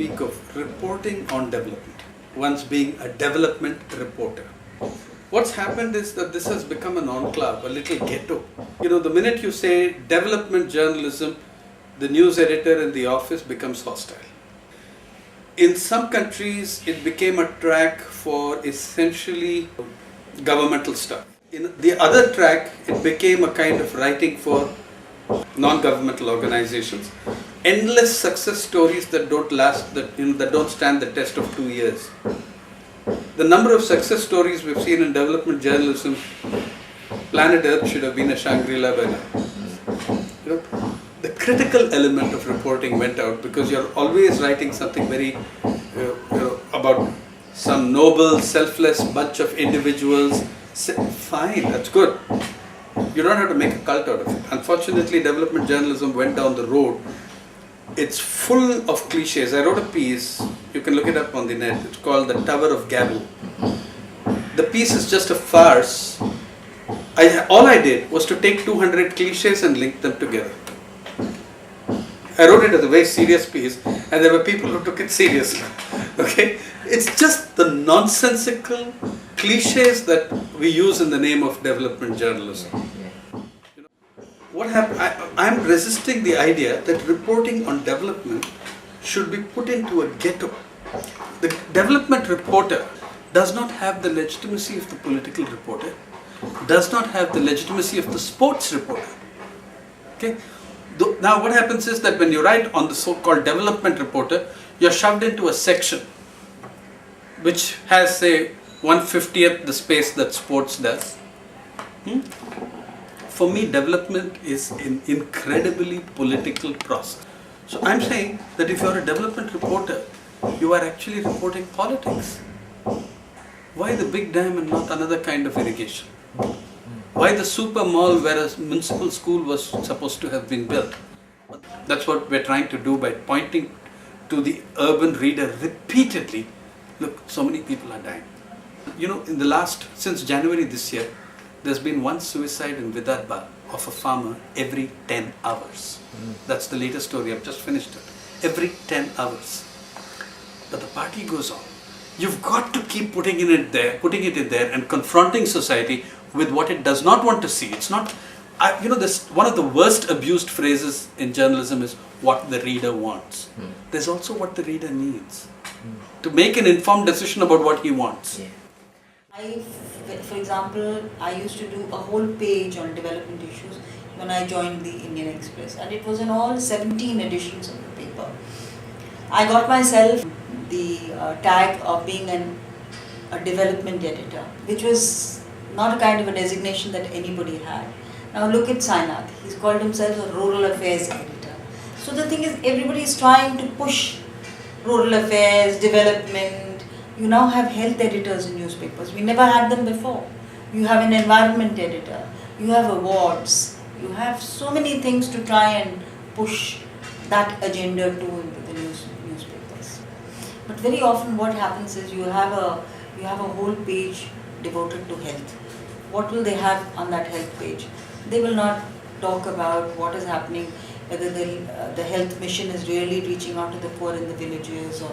speak of reporting on development, once being a development reporter. What's happened is that this has become an enclave, a little ghetto. The minute you say development journalism, the news editor in the office becomes hostile. In some countries, it became a track for essentially governmental stuff. In the other track, it became a kind of writing for non-governmental organizations. Endless success stories that don't last, that don't stand the test of 2 years. The number of success stories we've seen in development journalism, planet Earth should have been a Shangri-La by now. The critical element of reporting went out because you're always writing something very about some noble, selfless bunch of individuals. Fine, that's good. You don't have to make a cult out of it. Unfortunately, development journalism went down the road. It's full of cliches. I wrote a piece, you can look it up on the net, it's called The Tower of Gabble. The piece is just a farce. All I did was to take 200 cliches and link them together. I wrote it as a very serious piece, and there were people who took it seriously. Okay? It's just the nonsensical cliches that we use in the name of development journalism. What happened? I'm resisting the idea that reporting on development should be put into a ghetto. The development reporter does not have the legitimacy of the political reporter, does not have the legitimacy of the sports reporter. Okay? Now what happens is that when you write on the so-called development reporter, you're shoved into a section which has, say, 1/50th the space that sports does. For me, development is an incredibly political process. So I'm saying that if you're a development reporter, you are actually reporting politics. Why the big dam and not another kind of irrigation? Why the super mall where a municipal school was supposed to have been built? That's what we're trying to do by pointing to the urban reader repeatedly. Look, so many people are dying. Since January this year, there's been one suicide in Vidarbha of a farmer every 10 hours. That's the latest story, I've just finished it. Every 10 hours. But the party goes on. You've got to keep putting it in there and confronting society with what it does not want to see. It's not, one of the worst abused phrases in journalism is what the reader wants. There's also what the reader needs to make an informed decision about what he wants. Yeah. For example, I used to do a whole page on development issues when I joined the Indian Express, and it was in all 17 editions of the paper. I got myself the tag of being a development editor, which was not a kind of a designation that anybody had. Now look at Sainath, he's called himself a rural affairs editor. So the thing is, everybody is trying to push rural affairs, development. You now have health editors in newspapers. We never had them before. You have an environment editor. You have awards. You have so many things to try and push that agenda to into the newspapers. But very often what happens is you have a whole page devoted to health. What will they have on that health page? They will not talk about what is happening, whether the health mission is really reaching out to the poor in the villages or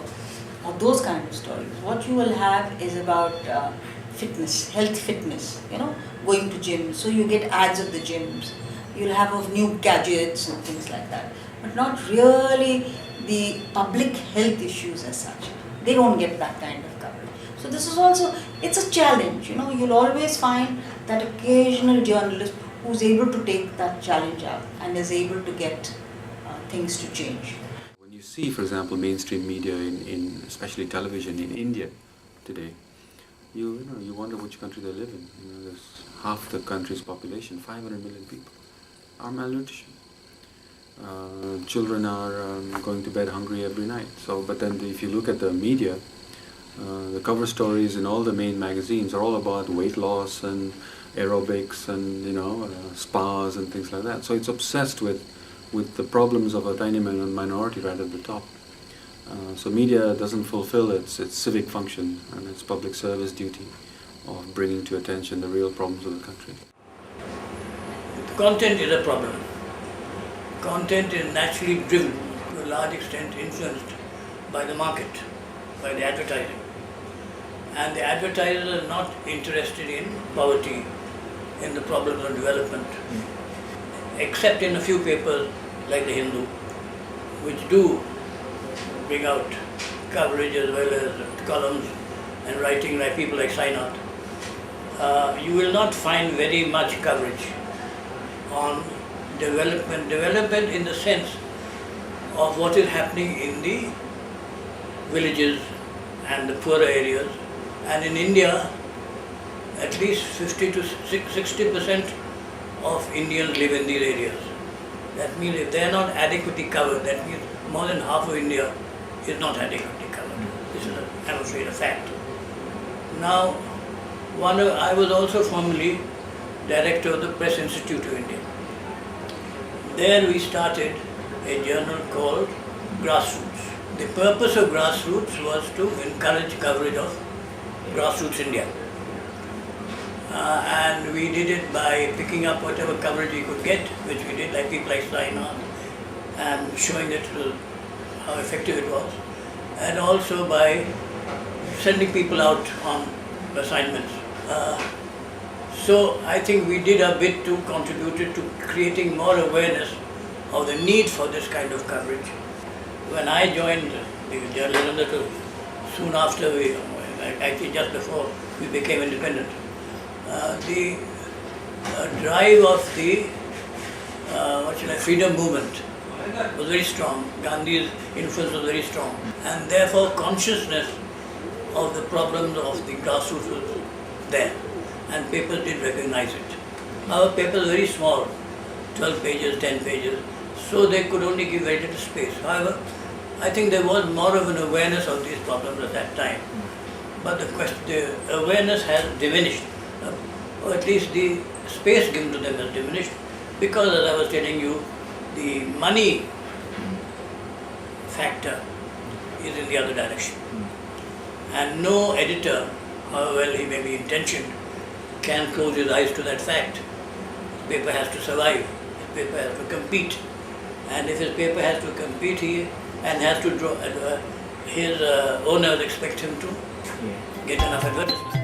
those kind of stories. What you will have is about fitness, health fitness, going to gyms. So you get ads of the gyms. You'll have of new gadgets and things like that. But not really the public health issues as such. They don't get that kind of coverage. So this is also, it's a challenge. You'll always find that occasional journalist who's able to take that challenge up and is able to get things to change. You see, for example, mainstream media in especially television in India today, you wonder which country they live in. There's half the country's population, 500 million people, are malnutrition. Children are going to bed hungry every night. But then if you look at the media, the cover stories in all the main magazines are all about weight loss and aerobics and spas and things like that. So it's obsessed with the problems of a tiny minority right at the top. So media doesn't fulfill its civic function and its public service duty of bringing to attention the real problems of the country. Content is a problem. Content is naturally driven, to a large extent influenced by the market, by the advertising. And the advertisers are not interested in poverty, in the problems of development, except in a few papers like the Hindu, which do bring out coverage as well as columns and writing by people like Sainath. You will not find very much coverage on development in the sense of what is happening in the villages and the poorer areas. And in India, at least 50 to 60% of Indians live in these areas. That means if they are not adequately covered, that means more than half of India is not adequately covered. This is, I'm afraid, a fact. Now, I was also formerly director of the Press Institute of India. There we started a journal called Grassroots. The purpose of Grassroots was to encourage coverage of Grassroots India. And we did it by picking up whatever coverage we could get, which we did, like people like Sainath, and showing it how effective it was, and also by sending people out on assignments. So I think we did a bit to contribute to creating more awareness of the need for this kind of coverage. When I joined the journalism, that was soon after actually just before we became independent, the drive of the freedom movement was very strong. Gandhi's influence was very strong, and therefore consciousness of the problems of the grassroots was there, and papers did recognize it. Our paper was very small, 12 pages, 10 pages, so they could only give very little space. However, I think there was more of an awareness of these problems at that time, but the awareness has diminished, or at least the space given to them has diminished, because as I was telling you, the money factor is in the other direction. And no editor, however well he may be intentioned, can close his eyes to that fact. His paper has to survive, his paper has to compete. And if his paper has to compete, has to draw, his owners expect him to get enough advertisement.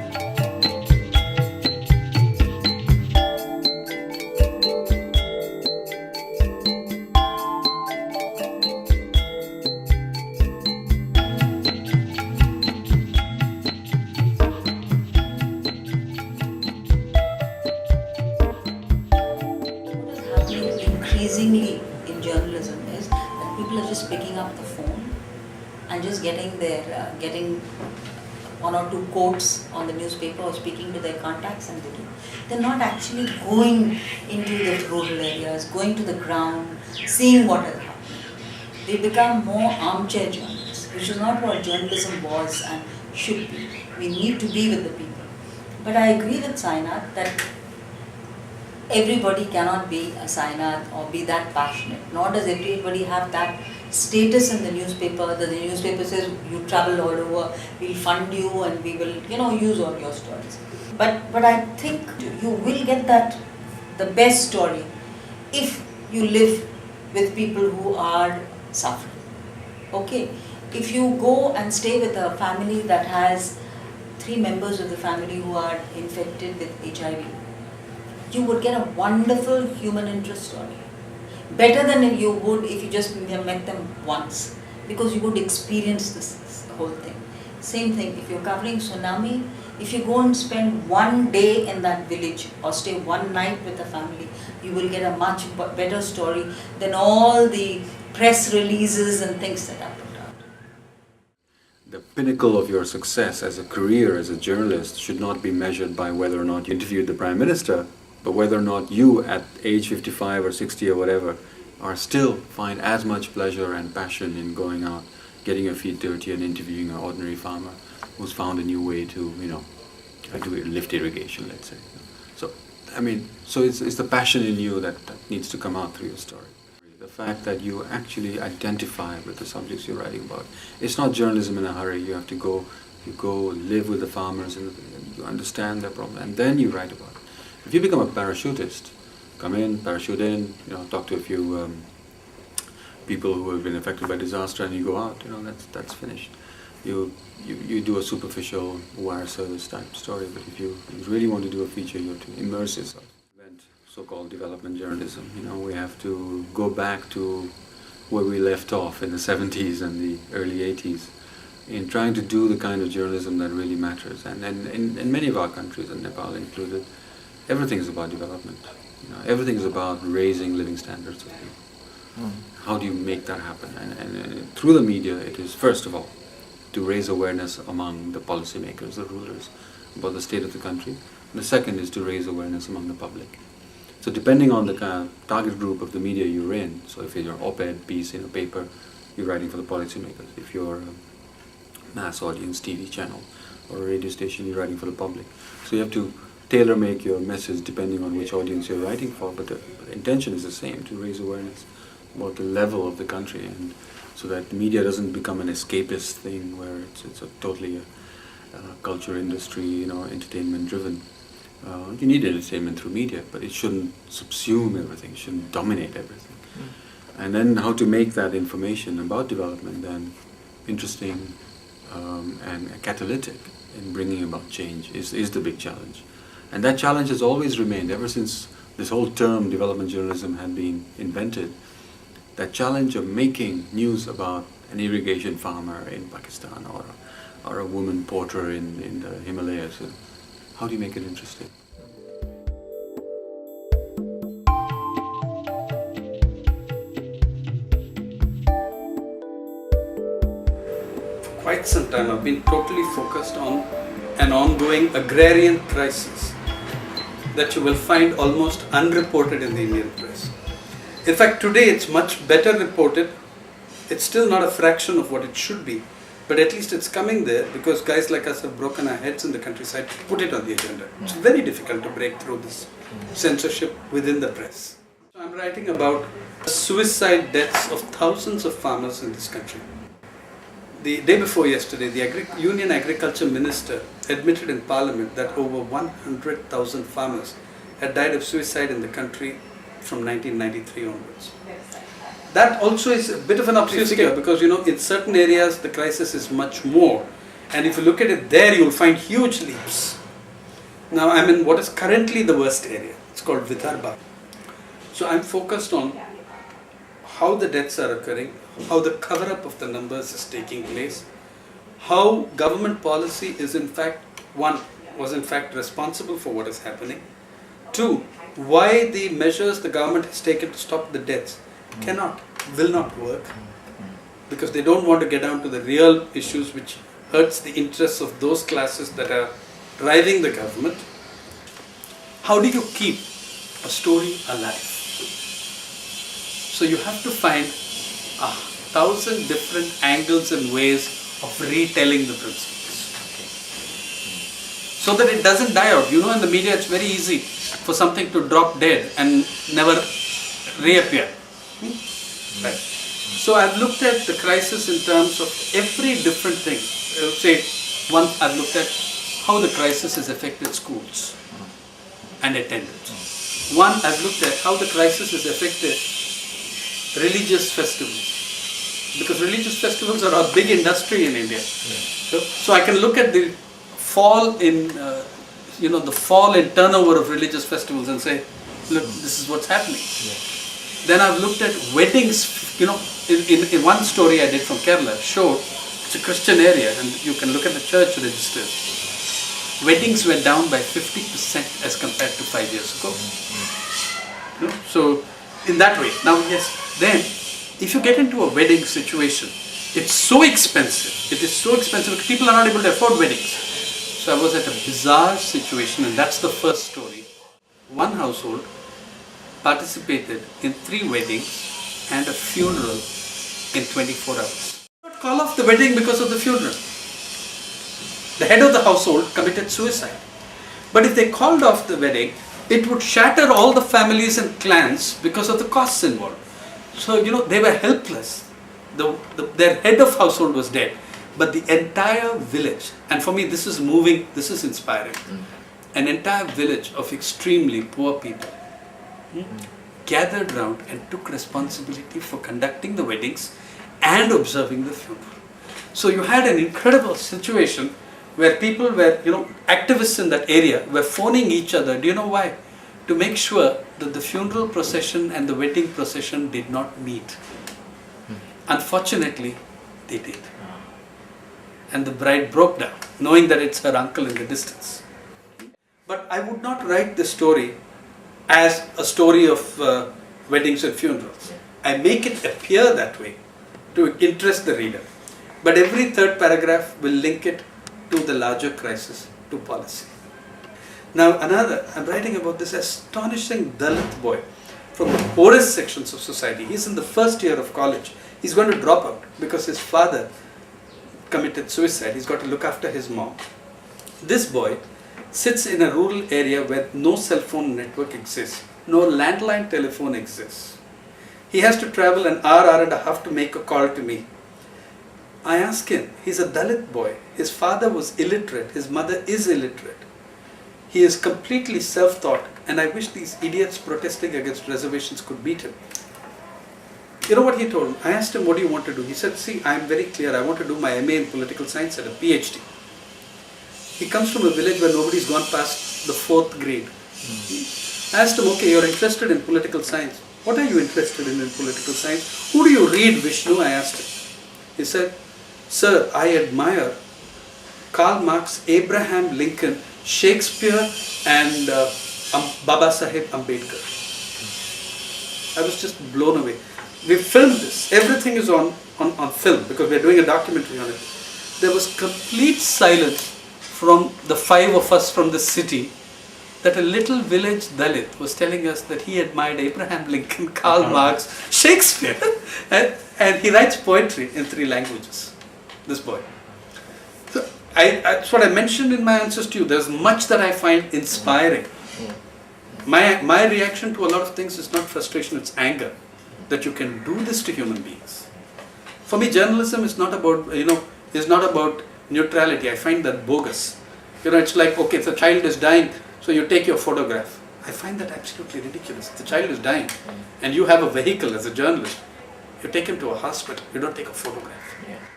Increasingly in journalism is that people are just picking up the phone and just getting one or two quotes on the newspaper or speaking to their contacts, and they're not actually going into the rural areas, going to the ground, seeing what is happening. They become more armchair journalists, which is not what journalism was and should be. We need to be with the people. But I agree with Sainath that everybody cannot be a Sainath or be that passionate, nor does everybody have that status in the newspaper that the newspaper says you travel all over, we'll fund you and we will use all your stories. But I think you will get the best story if you live with people who are suffering. Okay, if you go and stay with a family that has 3 members of the family who are infected with HIV, you would get a wonderful human interest story. Better than you would if you just met them once, because you would experience this whole thing. Same thing, if you're covering tsunami, if you go and spend one day in that village or stay one night with the family, you will get a much better story than all the press releases and things that are put out. The pinnacle of your success as a career, as a journalist, should not be measured by whether or not you interviewed the Prime Minister, but whether or not you, at age 55 or 60 or whatever, are still find as much pleasure and passion in going out, getting your feet dirty and interviewing an ordinary farmer who's found a new way to, do lift irrigation, let's say. So it's the passion in you that needs to come out through your story. The fact that you actually identify with the subjects you're writing about. It's not journalism in a hurry. You have to go live with the farmers and you understand their problem, and then you write about it. If you become a parachutist, come in, parachute in, talk to a few people who have been affected by disaster, and you go out, that's finished. You do a superficial wire service type story, but if you really want to do a feature, you have to immerse yourself. So-called development journalism, we have to go back to where we left off in the 70s and the early 80s in trying to do the kind of journalism that really matters. And in many of our countries, and Nepal included, everything is about development. Everything is about raising living standards of people. How do you make that happen? And through the media, it is first of all to raise awareness among the policymakers, the rulers, about the state of the country. And the second is to raise awareness among the public. So depending on the kind of target group of the media you're in, so if you're an op-ed piece in a paper, you're writing for the policymakers. If you're a mass audience TV channel or a radio station, you're writing for the public. So you have to tailor-make your message depending on which audience you're writing for, but the intention is the same, to raise awareness about the level of the country, and so that media doesn't become an escapist thing where it's a totally culture industry, entertainment driven. You need entertainment through media, but it shouldn't subsume everything, it shouldn't dominate everything. And then how to make that information about development then interesting and catalytic in bringing about change is the big challenge. And that challenge has always remained, ever since this whole term development journalism had been invented. That challenge of making news about an irrigation farmer in Pakistan or a woman porter in the Himalayas. How do you make it interesting? For quite some time I've been totally focused on an ongoing agrarian crisis that you will find almost unreported in the Indian press. In fact, today it's much better reported. It's still not a fraction of what it should be, but at least it's coming there because guys like us have broken our heads in the countryside to put it on the agenda. It's very difficult to break through this censorship within the press. So I'm writing about suicide deaths of thousands of farmers in this country. The day before yesterday, the Union Agriculture Minister admitted in Parliament that over 100,000 farmers had died of suicide in the country from 1993 onwards. That also is a bit of an obscure figure because in certain areas the crisis is much more, and if you look at it there you'll find huge leaps. Now I'm in what is currently the worst area. It's called Vidarbha. So I'm focused on how the deaths are occurring, how the cover-up of the numbers is taking place, how government policy is was in fact responsible for what is happening. Two, why the measures the government has taken to stop the deaths will not work, because they don't want to get down to the real issues which hurts the interests of those classes that are driving the government. How do you keep a story alive? So you have to find 1,000 different angles and ways of retelling the principles, so that it doesn't die out. In the media it's very easy for something to drop dead and never reappear. Right. So I've looked at the crisis in terms of every different thing. I've looked at how the crisis has affected schools and attendance. One, I've looked at how the crisis has affected religious festivals, because religious festivals are a big industry in India. So I can look at the fall in the fall in turnover of religious festivals and say, look, this is what's happening. Then I've looked at weddings. In one story I did from Kerala, showed it's a Christian area, and you can look at the church registers. Weddings went down by 50% as compared to 5 years ago. So in that way. Now then if you get into a wedding situation, it's so expensive. It is so expensive because people are not able to afford weddings. So I was at a bizarre situation, and that's the first story. One household participated in 3 weddings and a funeral in 24 hours. But call off the wedding because of the funeral. The head of the household committed suicide. But if they called off the wedding, it would shatter all the families and clans because of the costs involved. So, they were helpless. Their head of household was dead. But the entire village, and for me this is moving, this is inspiring, an entire village of extremely poor people gathered round and took responsibility for conducting the weddings and observing the funeral. So you had an incredible situation where people were, activists in that area were phoning each other. Do you know why? To make sure that the funeral procession and the wedding procession did not meet. Unfortunately, they did. And the bride broke down, knowing that it's her uncle in the distance. But I would not write the story as a story of weddings and funerals. I make it appear that way to interest the reader. But every third paragraph will link it to the larger crisis, to policy. Now I'm writing about this astonishing Dalit boy from the poorest sections of society. He's in the first year of college. He's going to drop out because his father committed suicide. He's got to look after his mom. This boy sits in a rural area where no cell phone network exists, no landline telephone exists. He has to travel an hour and a half to make a call to me. I ask him, he's a Dalit boy. His father was illiterate, his mother is illiterate. He is completely self-taught, and I wish these idiots protesting against reservations could beat him. You know what he told me? I asked him, what do you want to do? He said, see, I'm very clear, I want to do my MA in political science and a PhD. He comes from a village where nobody's gone past the 4th grade. I asked him, okay, you're interested in political science. What are you interested in political science? Who do you read, Vishnu? I asked him. He said, sir, I admire Karl Marx, Abraham Lincoln, Shakespeare and Baba Saheb Ambedkar. I was just blown away. We filmed this. Everything is on film because we're doing a documentary on it. There was complete silence from the 5 of us from the city that a little village Dalit was telling us that he admired Abraham Lincoln, Karl Marx, Shakespeare, and he writes poetry in 3 languages, this boy. So that's what I mentioned in my answers to you. There's much that I find inspiring. My reaction to a lot of things is not frustration, it's anger. That you can do this to human beings. For me, journalism is not about, is not about neutrality. I find that bogus. It's like, okay, if the child is dying, so you take your photograph. I find that absolutely ridiculous. If the child is dying and you have a vehicle as a journalist, you take him to a hospital, you don't take a photograph.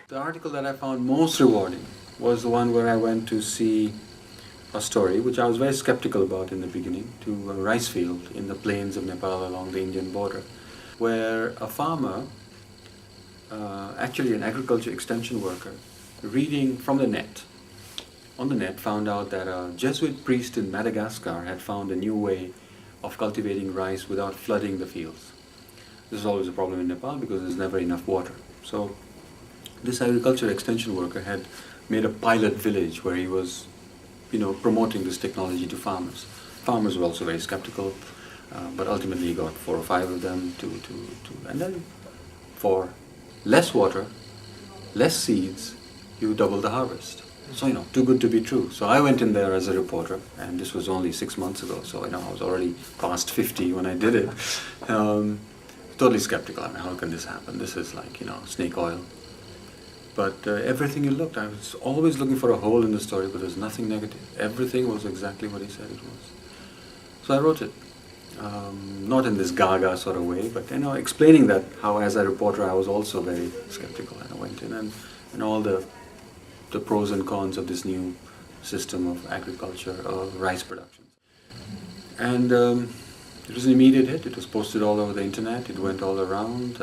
The article that I found most rewarding was the one where I went to see a story which I was very skeptical about in the beginning, to a rice field in the plains of Nepal along the Indian border, where a farmer, actually an agriculture extension worker, reading from the net, on the net found out that a Jesuit priest in Madagascar had found a new way of cultivating rice without flooding the fields. This is always a problem in Nepal because there's never enough water. So this agriculture extension worker had made a pilot village where he was, promoting this technology to farmers. Farmers were also very skeptical. But ultimately he got 4 or 5 of them and then for less water, less seeds, you double the harvest. So, too good to be true. So I went in there as a reporter, and this was only 6 months ago, so I was already past 50 when I did it. Totally skeptical. I mean, how can this happen? This is like, snake oil. But everything you looked, I was always looking for a hole in the story, but there's nothing negative. Everything was exactly what he said it was. So I wrote it. Not in this gaga sort of way, but explaining that how as a reporter I was also very skeptical, and I went in and all the pros and cons of this new system of agriculture, of rice production. And it was an immediate hit. It was posted all over the internet. It went all around.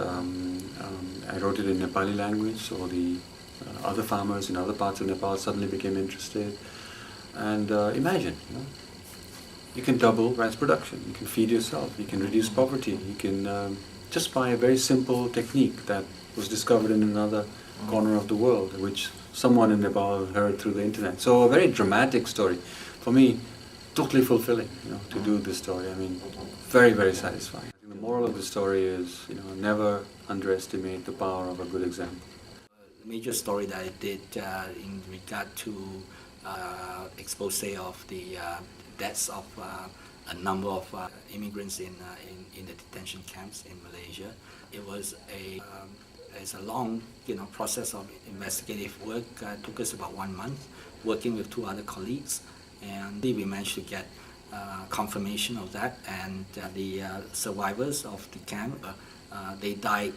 I wrote it in Nepali language, so the other farmers in other parts of Nepal suddenly became interested. And imagine, you can double rice production, you can feed yourself, you can reduce poverty, you can just by a very simple technique that was discovered in another corner of the world, which someone in Nepal heard through the internet. So a very dramatic story. For me, totally fulfilling, to do this story. I mean, very, very satisfying. I think the moral of the story is, never underestimate the power of a good example. The major story that I did in regard to expose of the deaths of a number of immigrants in the detention camps in Malaysia. It was it's a long process of investigative work. It took us about 1 month, working with 2 other colleagues, and we managed to get confirmation of that, and the survivors of the camp, they died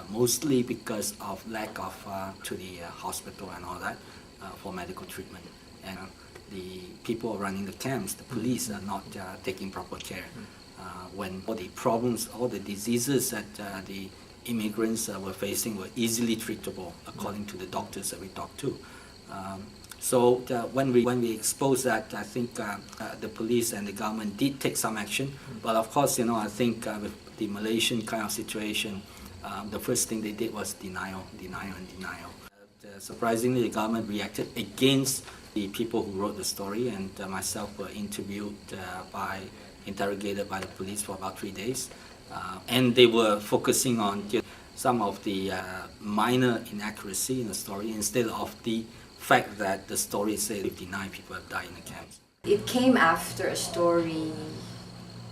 mostly because of lack of to the hospital and all that for medical treatment. And the people running the camps, the police, are not taking proper care. When all the problems, all the diseases that the immigrants were facing were easily treatable, according to the doctors that we talked to. So when we exposed that, I think the police and the government did take some action. But of course, I think with the Malaysian kind of situation, the first thing they did was denial. Surprisingly, the government reacted against the people who wrote the story, and myself were interrogated by the police for about 3 days. And they were focusing on some of the minor inaccuracy in the story instead of the fact that the story said 59 people have died in the camps. It came after a story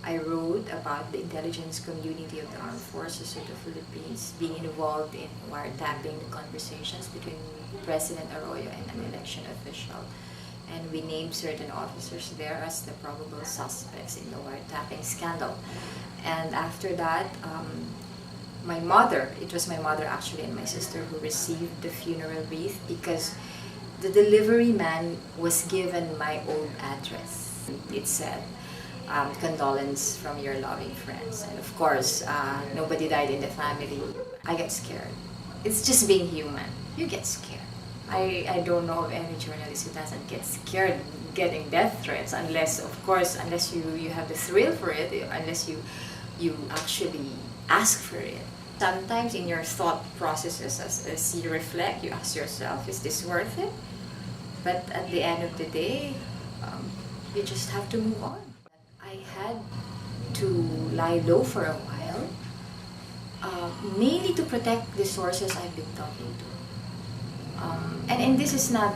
I wrote about the intelligence community of the armed forces of the Philippines being involved in wiretapping the conversations between President Arroyo and an election official. And we named certain officers there as the probable suspects in the wiretapping scandal. And after that, my mother, it was my mother actually and my sister who received the funeral wreath because the delivery man was given my old address. It said, condolence from your loving friends. And of course, nobody died in the family. I get scared. It's just being human. You get scared. I don't know of any journalist who doesn't get scared getting death threats unless you have the thrill for it, unless you actually ask for it. Sometimes in your thought processes as you reflect, you ask yourself, is this worth it? But at the end of the day, you just have to move on. I had to lie low for a while, mainly to protect the sources I've been talking to. And this is not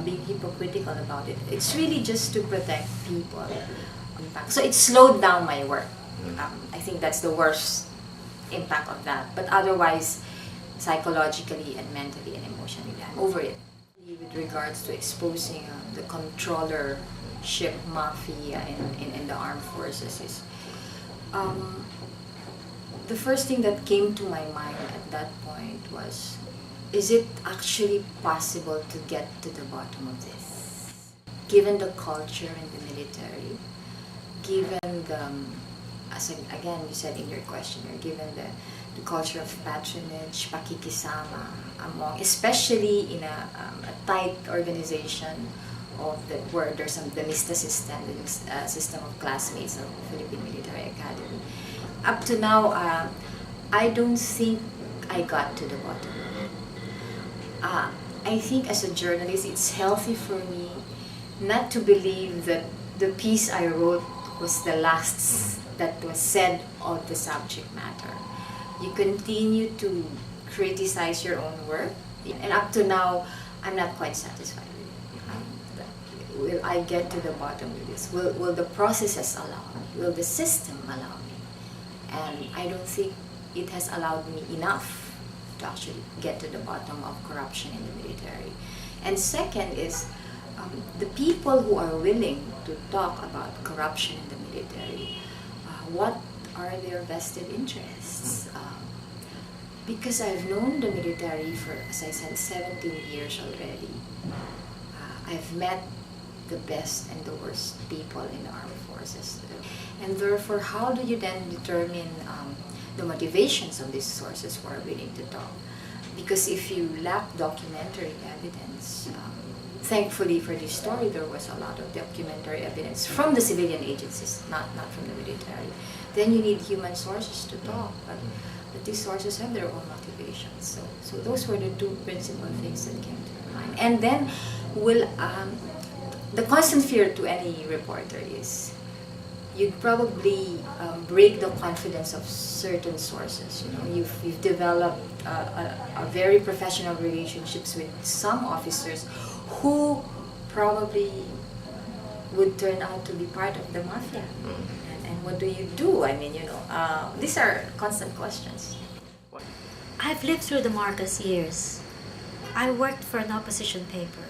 being hypocritical about it. It's really just to protect people. So it slowed down my work. I think that's the worst impact of that. But otherwise, psychologically and mentally and emotionally, I'm over it. With regards to exposing the controllership mafia in the armed forces is the first thing that came to my mind at that point was, is it actually possible to get to the bottom of this? Given the culture in the military, given the, again you said in your questionnaire, given the culture of patronage, pakikisama, among, especially in a tight organization where there's the MISTA system, the system of classmates of the Philippine Military Academy. Up to now, I don't think I got to the bottom. I think as a journalist, it's healthy for me not to believe that the piece I wrote was the last that was said of the subject matter. You continue to criticize your own work, and up to now, I'm not quite satisfied with it. Will I get to the bottom of this? Will the processes allow me? Will the system allow me? And I don't think it has allowed me enough to actually get to the bottom of corruption in the military. And second is the people who are willing to talk about corruption in the military, what are their vested interests? Because I've known the military for, as I said, 17 years already. I've met the best and the worst people in the armed forces. And therefore, how do you then determine the motivations of these sources who are willing to talk? Because if you lack documentary evidence, thankfully for this story, there was a lot of documentary evidence from the civilian agencies, not from the military. Then you need human sources to talk, but these sources have their own motivations. So those were the two principal things that came to my mind. And then, the constant fear to any reporter is you'd probably break the confidence of certain sources. You've developed a very professional relationships with some officers who probably would turn out to be part of the mafia. And what do you do? I mean, these are constant questions. I've lived through the Marcos years. I worked for an opposition paper.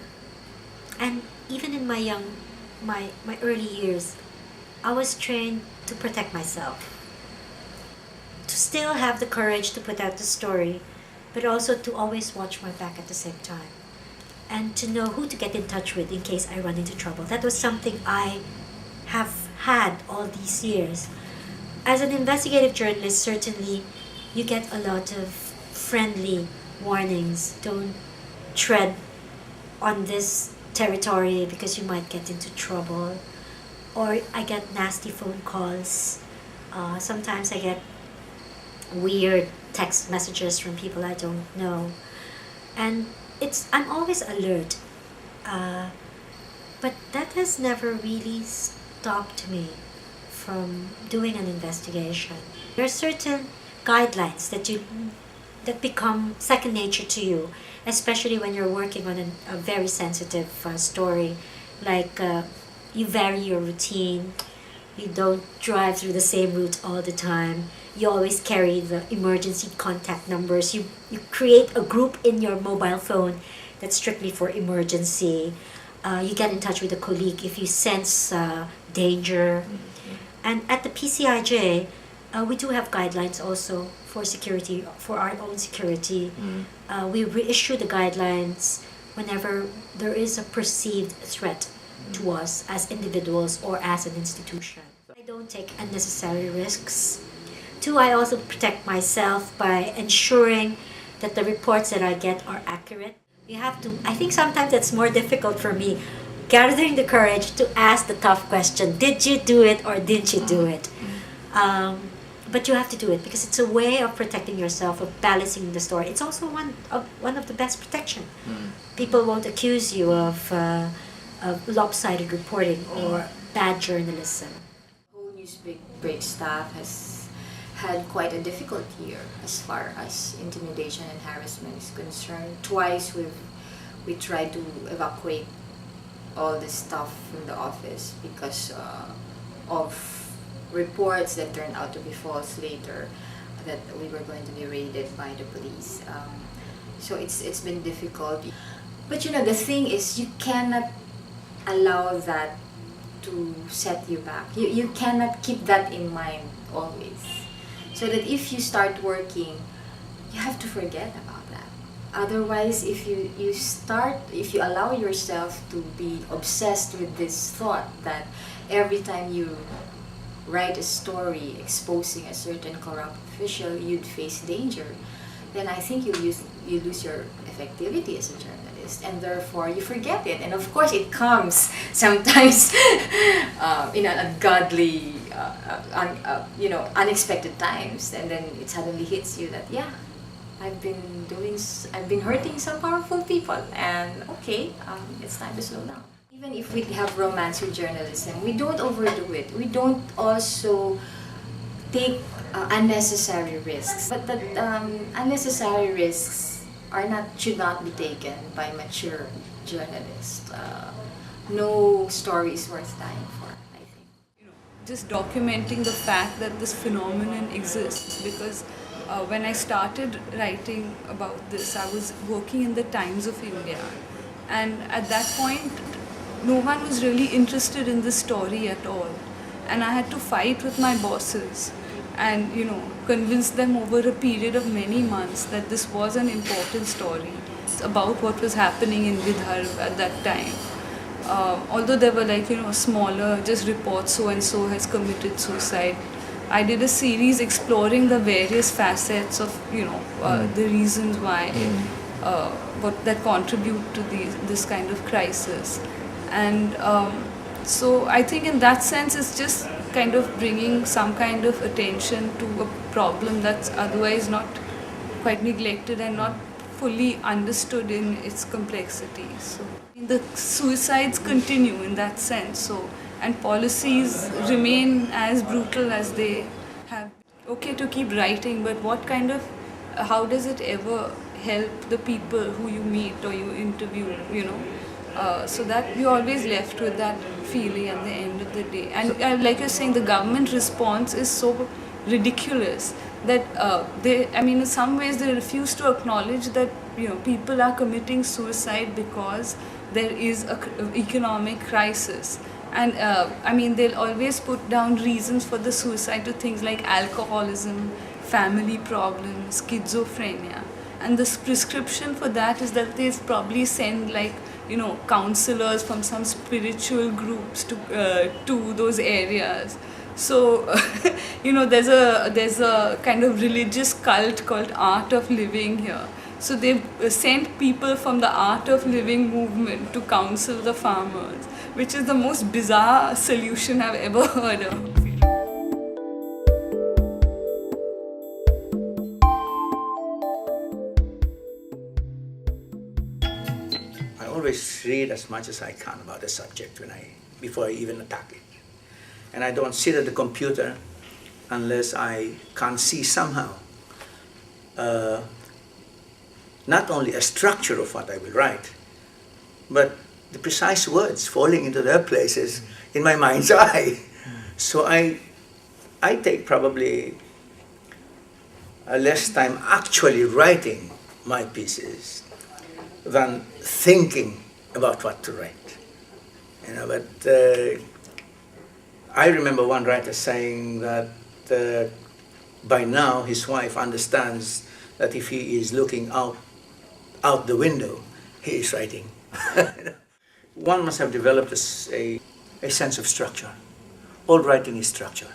And even in my early years, I was trained to protect myself, to still have the courage to put out the story, but also to always watch my back at the same time, and to know who to get in touch with in case I run into trouble. That was something I have had all these years. As an investigative journalist, certainly you get a lot of friendly warnings. Don't tread on this territory because you might get into trouble. Or I get nasty phone calls. Sometimes I get weird text messages from people I don't know. And I'm always alert. But that has never really stopped me from doing an investigation. There are certain guidelines that become second nature to you, especially when you're working on a very sensitive story, like you vary your routine, you don't drive through the same route all the time, you always carry the emergency contact numbers, you create a group in your mobile phone that's strictly for emergency, you get in touch with a colleague if you sense danger. And at the PCIJ, we do have guidelines also for security, for our own security. We reissue the guidelines whenever there is a perceived threat to us as individuals or as an institution. I don't take unnecessary risks. Two, I also protect myself by ensuring that the reports that I get are accurate. You have to, I think sometimes it's more difficult for me gathering the courage to ask the tough question, did you do it or didn't you do it? But you have to do it because it's a way of protecting yourself, of balancing the story. It's also one of the best protection. People won't accuse you of lopsided reporting or bad journalism. The whole Newsbreak staff has had quite a difficult year as far as intimidation and harassment is concerned. Twice we tried to evacuate all the stuff from the office because of reports that turned out to be false later, that we were going to be raided by the police. So it's been difficult. But you know, the thing is, you cannot allow that to set you back. You cannot keep that in mind always. So that if you start working, you have to forget about that. Otherwise, if you allow yourself to be obsessed with this thought that every time you write a story exposing a certain corrupt official, you'd face danger, then I think you lose your effectivity as a journalist, and therefore you forget it. And of course, it comes sometimes in an ungodly, unexpected times, and then it suddenly hits you that I've been hurting some powerful people, and okay, it's time to slow down. Even if we have romance with journalism, we don't overdo it. We don't also take unnecessary risks. But that unnecessary risks should not be taken by mature journalists. No story is worth dying for, I think. Just documenting the fact that this phenomenon exists, because when I started writing about this, I was working in the Times of India, and at that point no one was really interested in this story at all, and I had to fight with my bosses and convince them over a period of many months that this was an important story about what was happening in Vidarbha at that time. Although there were smaller just reports, so and so has committed suicide, I did a series exploring the various facets of the reasons why what that contribute to this kind of crisis. And so I think in that sense it's just kind of bringing some kind of attention to a problem that's otherwise not quite neglected and not fully understood in its complexity. So the suicides continue in that sense, so, and policies remain as brutal as they have. Okay to keep writing, but what kind of, how does it ever help the people who you meet or you interview, so that you're always left with that feeling at the end of the day. And like you're saying, the government response is so ridiculous that in some ways they refuse to acknowledge that people are committing suicide because there is an economic crisis, And I mean, they'll always put down reasons for the suicide to things like alcoholism, family problems, schizophrenia. And the prescription for that is that they probably send like, you know, counselors from some spiritual groups to those areas. So, you know, there's a kind of religious cult called Art of Living here. So they've sent people from the Art of Living movement to counsel the farmers, which is the most bizarre solution I've ever heard of. I always read as much as I can about the subject before I even attack it. And I don't sit at the computer unless I can see somehow not only a structure of what I will write, but the precise words falling into their places in my mind's eye. So I take probably less time actually writing my pieces than thinking about what to write. You know, but I remember one writer saying that by now his wife understands that if he is looking out the window, he is writing. One must have developed a sense of structure. All writing is structure.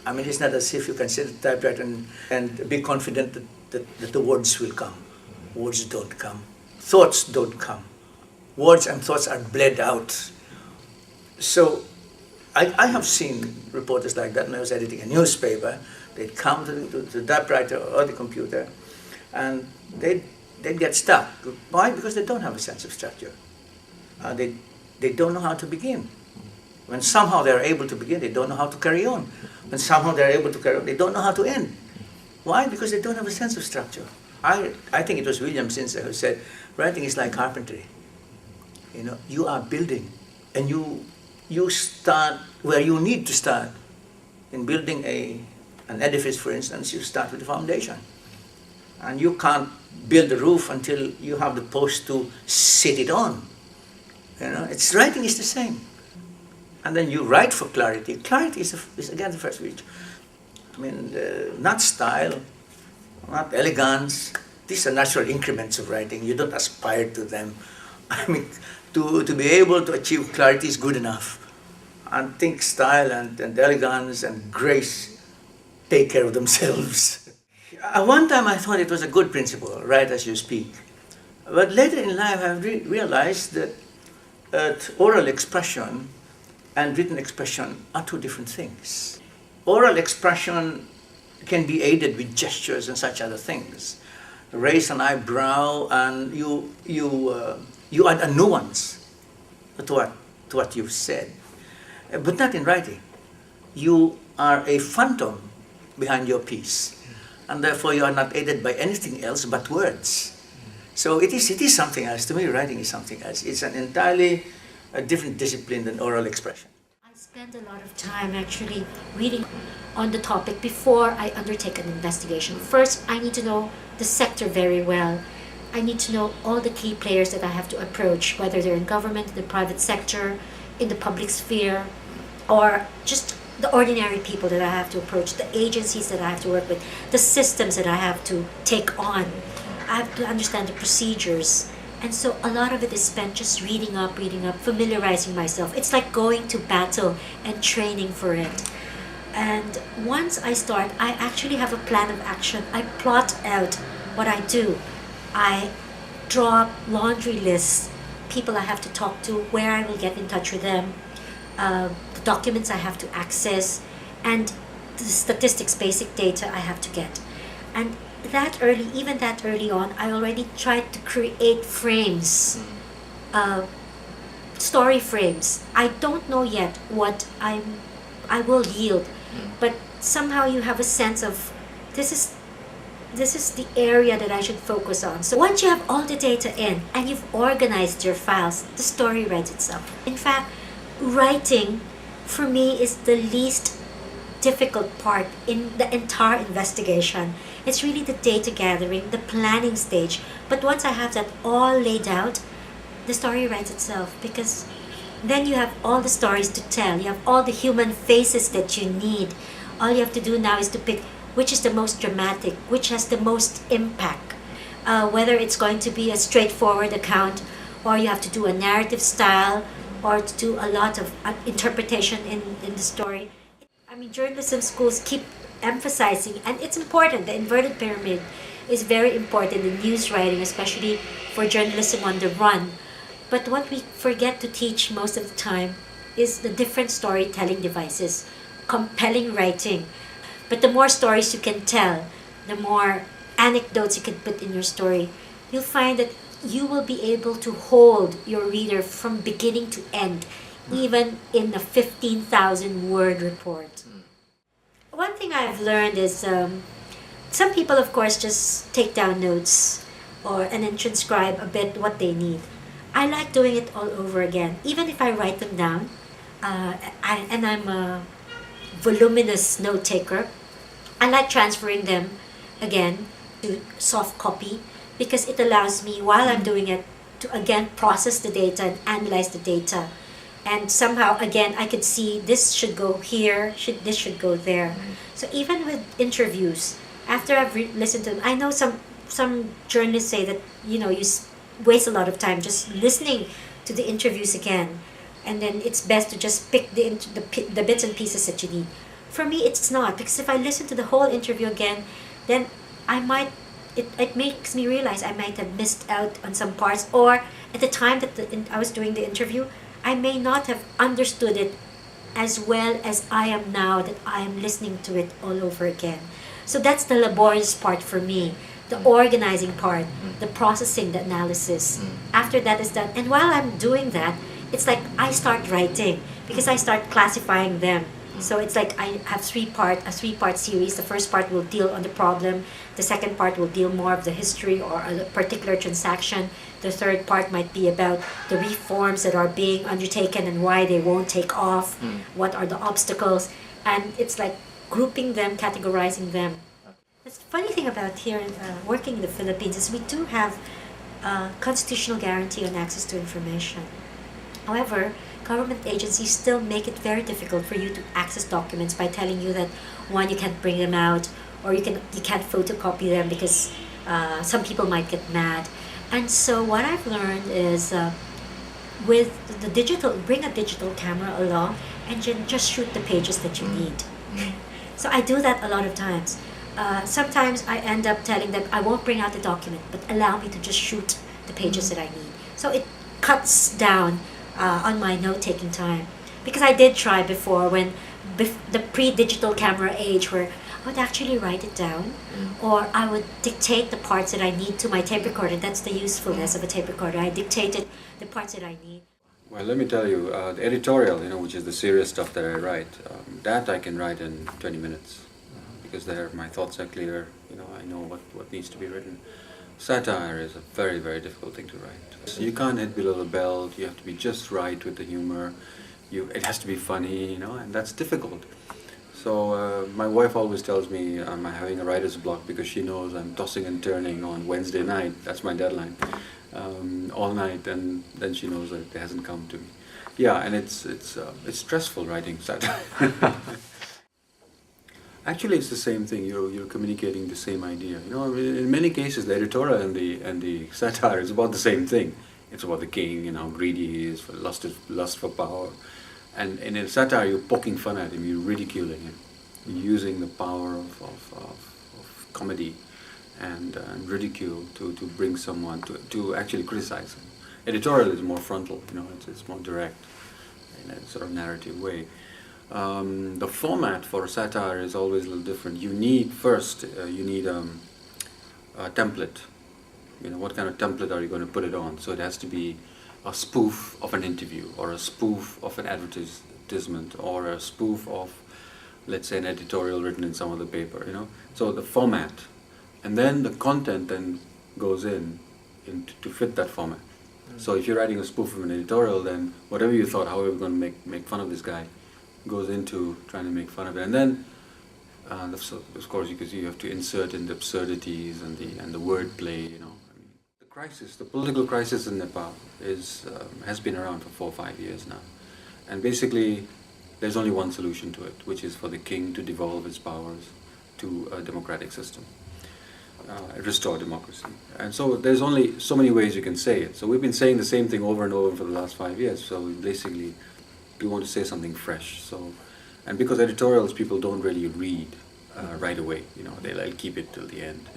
I mean, it's not as if you can sit at the typewriter and be confident that the words will come. Words don't come. Thoughts don't come. Words and thoughts are bled out. So I have seen reporters like that when I was editing a newspaper. They'd come to the typewriter or the computer and they'd get stuck. Why? Because they don't have a sense of structure. They don't know how to begin. When somehow they're able to begin, they don't know how to carry on. When somehow they're able to carry on, they don't know how to end. Why? Because they don't have a sense of structure. I think it was William Zinsser who said, writing is like carpentry. You know, you are building and you start where you need to start. In building an edifice, for instance, you start with the foundation. And you can't build the roof until you have the post to sit it on. You know, writing is the same. And then you write for clarity. Clarity is again the first which. I mean, not style, not elegance. These are natural increments of writing. You don't aspire to them. I mean, to be able to achieve clarity is good enough. And think style and elegance and grace take care of themselves. At one time I thought it was a good principle, write as you speak. But later in life I realized that oral expression and written expression are two different things. Oral expression can be aided with gestures and such other things. Raise an eyebrow and you add a nuance to what you've said. But not in writing. You are a phantom behind your piece. And therefore you are not aided by anything else but words. So it is something else. To me, writing is something else. It's an entirely different discipline than oral expression. I spend a lot of time actually reading on the topic before I undertake an investigation. First, I need to know the sector very well. I need to know all the key players that I have to approach, whether they're in government, in the private sector, in the public sphere, or just the ordinary people that I have to approach, the agencies that I have to work with, the systems that I have to take on. I have to understand the procedures. And so a lot of it is spent just reading up, familiarizing myself. It's like going to battle and training for it. And once I start, I actually have a plan of action. I plot out what I do. I draw laundry lists, people I have to talk to, where I will get in touch with them, the documents I have to access, and the statistics, basic data I have to get. And even that early on, I already tried to create frames, story frames. I don't know yet what I will yield, but somehow you have a sense of this is the area that I should focus on. So once you have all the data in and you've organized your files, the story writes itself. In fact, writing for me is the least difficult part in the entire investigation. It's really the data gathering, the planning stage. But once I have that all laid out, the story writes itself, because then you have all the stories to tell. You have all the human faces that you need. All you have to do now is to pick which is the most dramatic, which has the most impact. Whether it's going to be a straightforward account, or you have to do a narrative style, or to do a lot of interpretation in the story. I mean, journalism schools keep emphasizing, and it's important, the inverted pyramid is very important in news writing, especially for journalism on the run. But what we forget to teach most of the time is the different storytelling devices, compelling writing. But the more stories you can tell, the more anecdotes you can put in your story, you'll find that you will be able to hold your reader from beginning to end, even in a 15,000 word report. One thing I've learned is some people, of course, just take down notes and then transcribe a bit what they need. I like doing it all over again, even if I write them down. And I'm a voluminous note taker. I like transferring them again to soft copy because it allows me, while I'm doing it, to again process the data and analyze the data. And somehow, again, I could see this should go here, this should go there. So even with interviews, after I've listened to them, I know some journalists say that, you waste a lot of time just listening to the interviews again. And then it's best to just pick the bits and pieces that you need. For me, it's not, because if I listen to the whole interview again, then it makes me realize I might have missed out on some parts, or at the time that I was doing the interview, I may not have understood it as well as I am now that I am listening to it all over again. So that's the laborious part for me, the organizing part, the processing, the analysis. After that is done, and while I'm doing that, it's like I start writing because I start classifying them. So it's like I have a three-part series. The first part will deal on the problem. The second part will deal more of the history or a particular transaction. The third part might be about the reforms that are being undertaken and why they won't take off. What are the obstacles? And it's like grouping them, categorizing them. The funny thing about here working in the Philippines is we do have a constitutional guarantee on access to information. However, government agencies still make it very difficult for you to access documents by telling you that, one, you can't bring them out, or you can't photocopy them because some people might get mad. And so what I've learned is with the digital, bring a digital camera along and just shoot the pages that you need. So I do that a lot of times. Sometimes I end up telling them I won't bring out the document, but allow me to just shoot the pages that I need. So it cuts down on my note-taking time. Because I did try before when the pre-digital camera age where I would actually write it down, or I would dictate the parts that I need to my tape recorder. That's the usefulness of a tape recorder. I dictated the parts that I need. Well, let me tell you, the editorial, which is the serious stuff that I write, that I can write in 20 minutes because my thoughts are clear. I know what needs to be written. Satire is a very, very difficult thing to write. So you can't hit below the belt. You have to be just right with the humor. It has to be funny, and that's difficult. So my wife always tells me I'm having a writer's block because she knows I'm tossing and turning on Wednesday night. That's my deadline. All night, and then she knows that it hasn't come to me. Yeah, and it's stressful writing satire. Actually, it's the same thing. You're communicating the same idea. In many cases, the editorial and the satire is about the same thing. It's about the king and how greedy he is, for lust for power. And in a satire, you're poking fun at him, you're ridiculing him, you're using the power of comedy and ridicule to bring someone to actually criticize him. Editorial is more frontal, it's more direct in a sort of narrative way. The format for satire is always a little different. You need a template. What kind of template are you going to put it on? So it has to be a spoof of an interview, or a spoof of an advertisement, or a spoof of, let's say, an editorial written in some other paper. So the format, and then the content then goes in to fit that format. So if you're writing a spoof of an editorial, then whatever you thought, how are we going to make fun of this guy, goes into trying to make fun of it. And then, of course, because you have to insert in the absurdities and the wordplay. The crisis, the political crisis in Nepal has been around for 4 or 5 years now. And basically, there's only one solution to it, which is for the king to devolve his powers to a democratic system, restore democracy. And so there's only so many ways you can say it. So we've been saying the same thing over and over for the last 5 years. So basically, we want to say something fresh. So, and because editorials, people don't really read right away. They'll keep it till the end.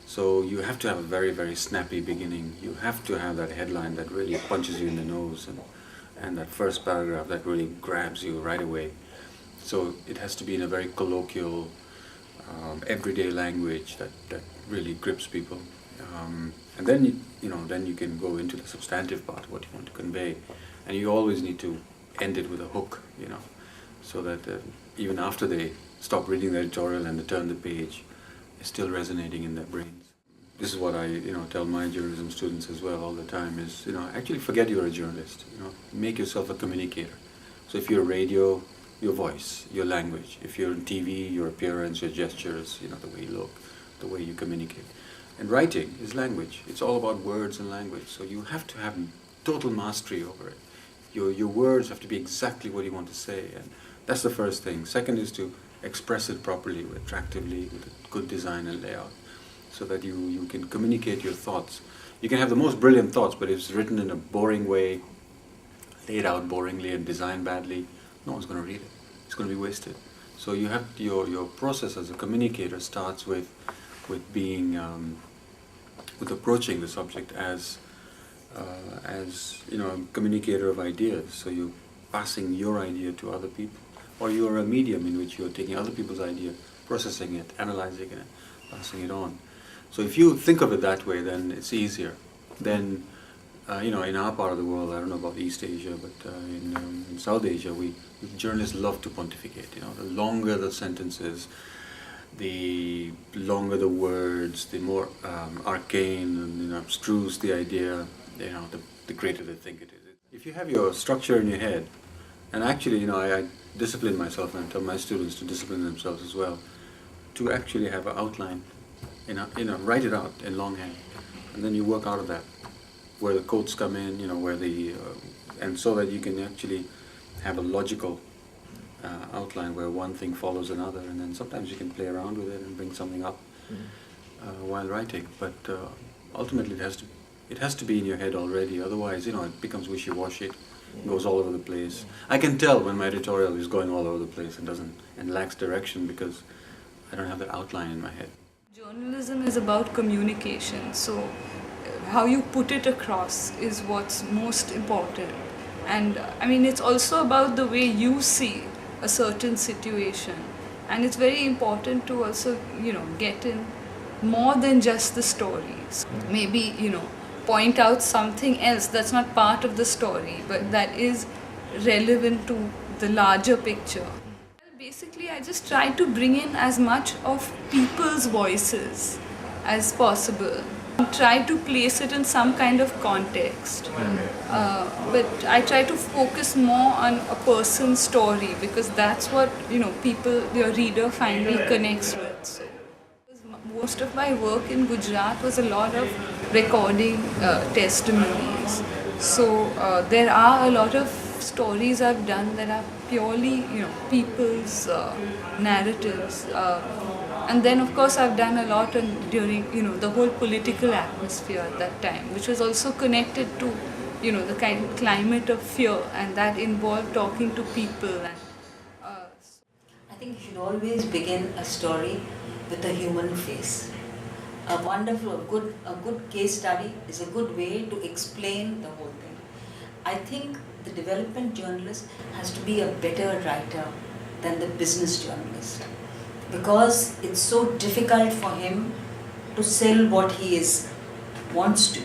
So you have to have a very, very snappy beginning. You have to have that headline that really punches you in the nose, and that first paragraph that really grabs you right away. So it has to be in a very colloquial, everyday language that really grips people. And then then you can go into the substantive part, what you want to convey, and you always need to end it with a hook, so that even after they stop reading the editorial and they turn the page, it's still resonating in their brains. This is what I tell my journalism students as well all the time is, actually forget you're a journalist, make yourself a communicator. So if you're radio, your voice, your language. If you're on TV, your appearance, your gestures, the way you look, the way you communicate. And writing is language. It's all about words and language. So you have to have total mastery over it. Your words have to be exactly what you want to say, and that's the first thing. Second is to express it properly, attractively, with a good design and layout, so that you can communicate your thoughts. You can have the most brilliant thoughts, but if it's written in a boring way, laid out boringly and designed badly, no one's going to read it. It's going to be wasted. So you have your process as a communicator starts with being with approaching the subject as a communicator of ideas. So you're passing your idea to other people, or you're a medium in which you're taking other people's idea, processing it, analyzing it, passing it on. So if you think of it that way, then it's easier. Then, in our part of the world, I don't know about East Asia, but in South Asia, we journalists love to pontificate. The longer the sentences, the longer the words, the more arcane and abstruse the idea, the greater they think it is. If you have your structure in your head, and actually, I discipline myself and I tell my students to discipline themselves as well, to actually have an outline, write it out in longhand, and then you work out of that, where the quotes come in, and so that you can actually have a logical outline where one thing follows another, and then sometimes you can play around with it and bring something up while writing. But ultimately, it has to be in your head already. Otherwise, it becomes wishy-washy, goes all over the place. I can tell when my editorial is going all over the place and lacks direction because I don't have that outline in my head. Journalism is about communication, so how you put it across is what's most important. And it's also about the way you see a certain situation, and it's very important to also get in more than just the stories. Maybe point out something else that's not part of the story but that is relevant to the larger picture. Basically, I just try to bring in as much of people's voices as possible. Try to place it in some kind of context. But I try to focus more on a person's story because that's what people, your reader finally connects with. So, most of my work in Gujarat was a lot of recording testimonies. So there are a lot of stories I've done that are purely people's narratives. And then of course I've done a lot during the whole political atmosphere at that time, which was also connected to the kind of climate of fear, and that involved talking to people. And I think you should always begin a story with a human face. A good case study is a good way to explain the whole thing. I think the development journalist has to be a better writer than the business journalist, because it's so difficult for him to sell what he wants to.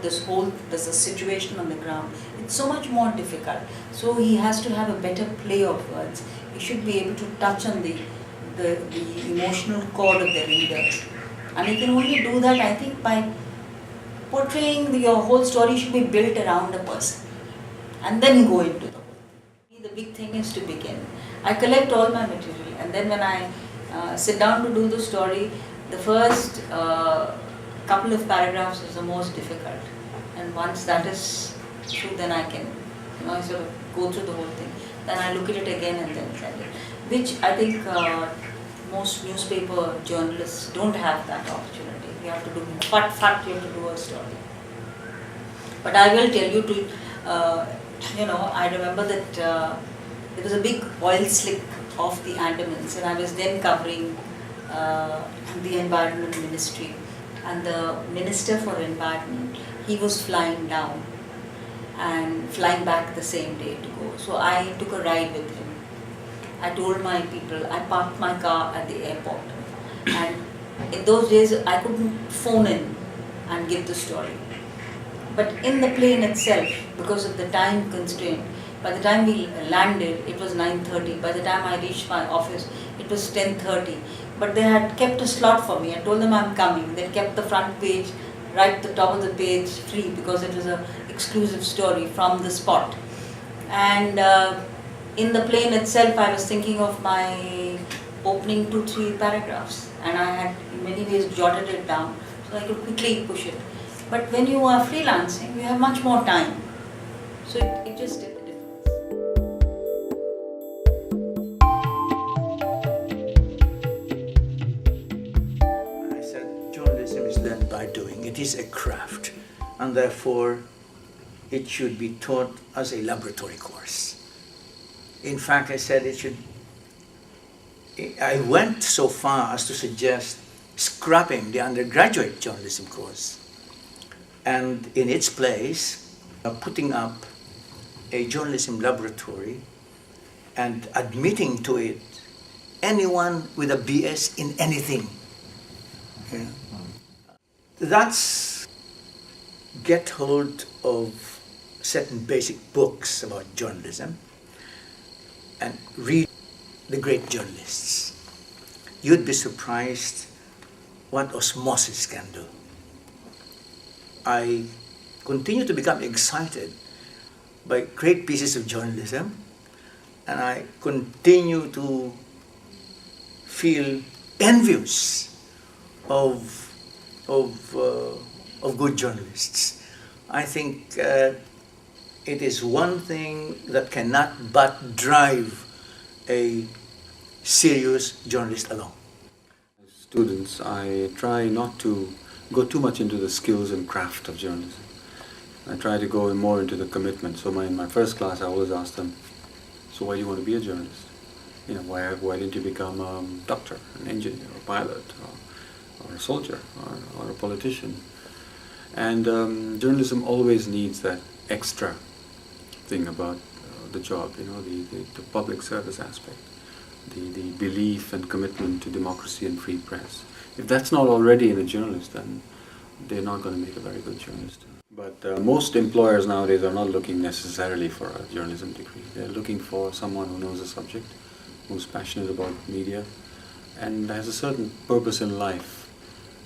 There's a situation on the ground. It's so much more difficult. So he has to have a better play of words. He should be able to touch on the emotional core of the reader. And you can only do that, I think, by portraying your whole story should be built around a person. And then go into the whole thing. The big thing is to begin. I collect all my material, and then when I sit down to do the story, the first couple of paragraphs is the most difficult. And once that is through, then I can, sort of go through the whole thing. Then I look at it again and then send it. Which I think most newspaper journalists don't have that opportunity. You have to do, you have to do a story. But I will tell you I remember that there was a big oil slick of the Andamans, and I was then covering the Environment Ministry, and the Minister for Environment, he was flying down and flying back the same day to go. So I took a ride with him. I told my people, I parked my car at the airport, and in those days I couldn't phone in and give the story. But in the plane itself, because of the time constraint, by the time we landed, it was 9:30. By the time I reached my office, it was 10:30. But they had kept a slot for me. I told them I'm coming. They kept the front page, right at the top of the page, free, because it was an exclusive story from the spot. And in the plane itself, I was thinking of my opening 2-3 paragraphs, and I had in many ways jotted it down so I could quickly push it. But when you are freelancing, you have much more time. So it just did the difference. I said journalism is learned by doing. It is a craft, and therefore it should be taught as a laboratory course. In fact, I said I went so far as to suggest scrapping the undergraduate journalism course, and in its place, putting up a journalism laboratory and admitting to it anyone with a BS in anything. Okay? That's get hold of certain basic books about journalism and read the great journalists. You'd be surprised what osmosis can do. I continue to become excited by great pieces of journalism, and I continue to feel envious of good journalists. I think it is one thing that cannot but drive a serious journalist along. Students, I try not to go too much into the skills and craft of journalism. I try to go more into the commitment. So in my first class, I always ask them, so why do you want to be a journalist? Why didn't you become a doctor, an engineer, or a pilot, or a soldier, or a politician? And journalism always needs that extra thing about the job, the public service aspect, the belief and commitment to democracy and free press. If that's not already in a journalist, then they're not going to make a very good journalist. But most employers nowadays are not looking necessarily for a journalism degree. They're looking for someone who knows the subject, who's passionate about media, and has a certain purpose in life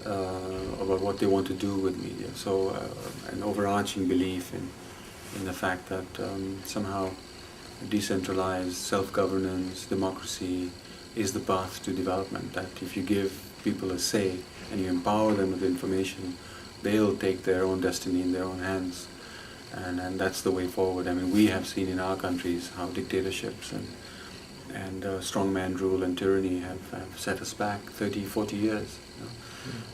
about what they want to do with media. So an overarching belief in the fact that somehow decentralized self-governance, democracy is the path to development, that if you give people a say and you empower them with information, they'll take their own destiny in their own hands, and that's the way forward. I mean, we have seen in our countries how dictatorships and strongman rule and tyranny have set us back 30, 40 years.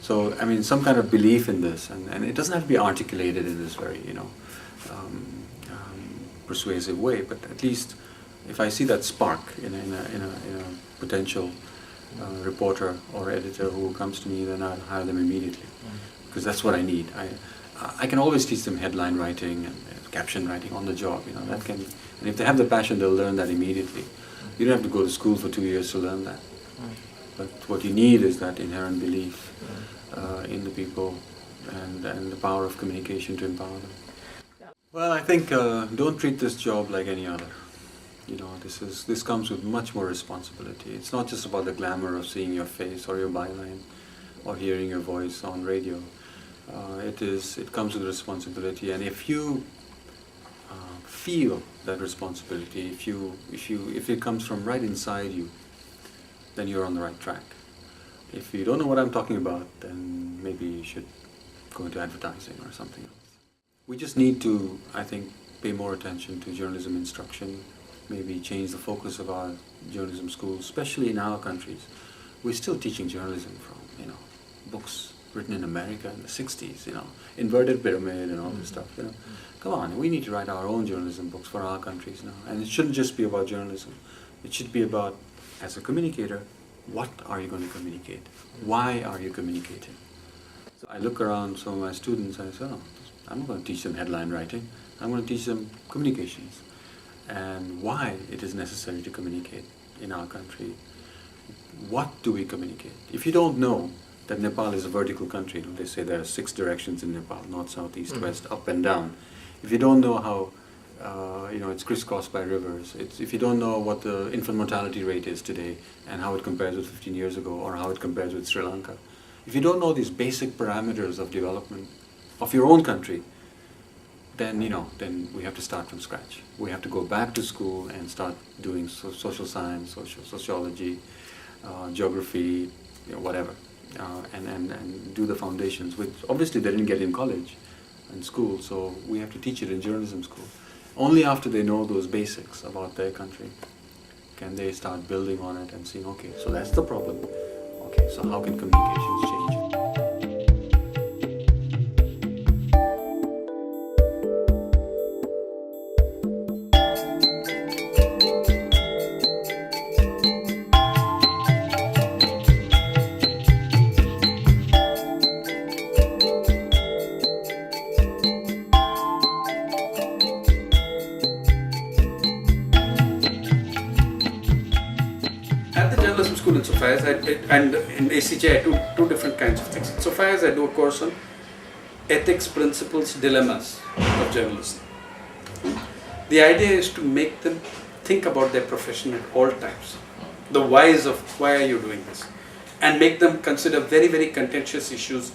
So, I mean, some kind of belief in this, and it doesn't have to be articulated in this very, persuasive way, but at least if I see that spark in a potential reporter or editor who comes to me, then I'll hire them immediately, because that's what I need. I can always teach them headline writing and caption writing on the job. That can, and if they have the passion, they'll learn that immediately. You don't have to go to school for 2 years to learn that. But what you need is that inherent belief in the people and the power of communication to empower them. Well, I think don't treat this job like any other. This comes with much more responsibility. It's not just about the glamour of seeing your face or your byline or hearing your voice on radio. It comes with responsibility, and if you feel that responsibility, if it comes from right inside you, then you're on the right track. If you don't know what I'm talking about, then maybe you should go into advertising or something else. We just need to, I think, pay more attention to journalism instruction, maybe change the focus of our journalism schools, especially in our countries. We're still teaching journalism from, books written in America in the 60s, Inverted Pyramid and all this stuff, Come on, we need to write our own journalism books for our countries now. And it shouldn't just be about journalism. It should be about, as a communicator, what are you going to communicate? Why are you communicating? So I look around some of my students and I say, I'm not going to teach them headline writing. I'm going to teach them communications and why it is necessary to communicate in our country. What do we communicate? If you don't know that Nepal is a vertical country, they say there are 6 directions in Nepal, north, south, east, west, up and down. If you don't know how it's crisscrossed by rivers, if you don't know what the infant mortality rate is today and how it compares with 15 years ago or how it compares with Sri Lanka, if you don't know these basic parameters of development of your own country, then we have to start from scratch. We have to go back to school and start doing social science, sociology, geography, whatever, and do the foundations, which obviously they didn't get in college and school, so we have to teach it in journalism school. Only after they know those basics about their country can they start building on it and saying, okay, so that's the problem. Okay, so how can communications change? School in Sophia, and in ACJ I do 2 different kinds of things. In Sophia I do a course on ethics, principles, dilemmas of journalism. The idea is to make them think about their profession at all times. The whys of why are you doing this, and make them consider very, very contentious issues.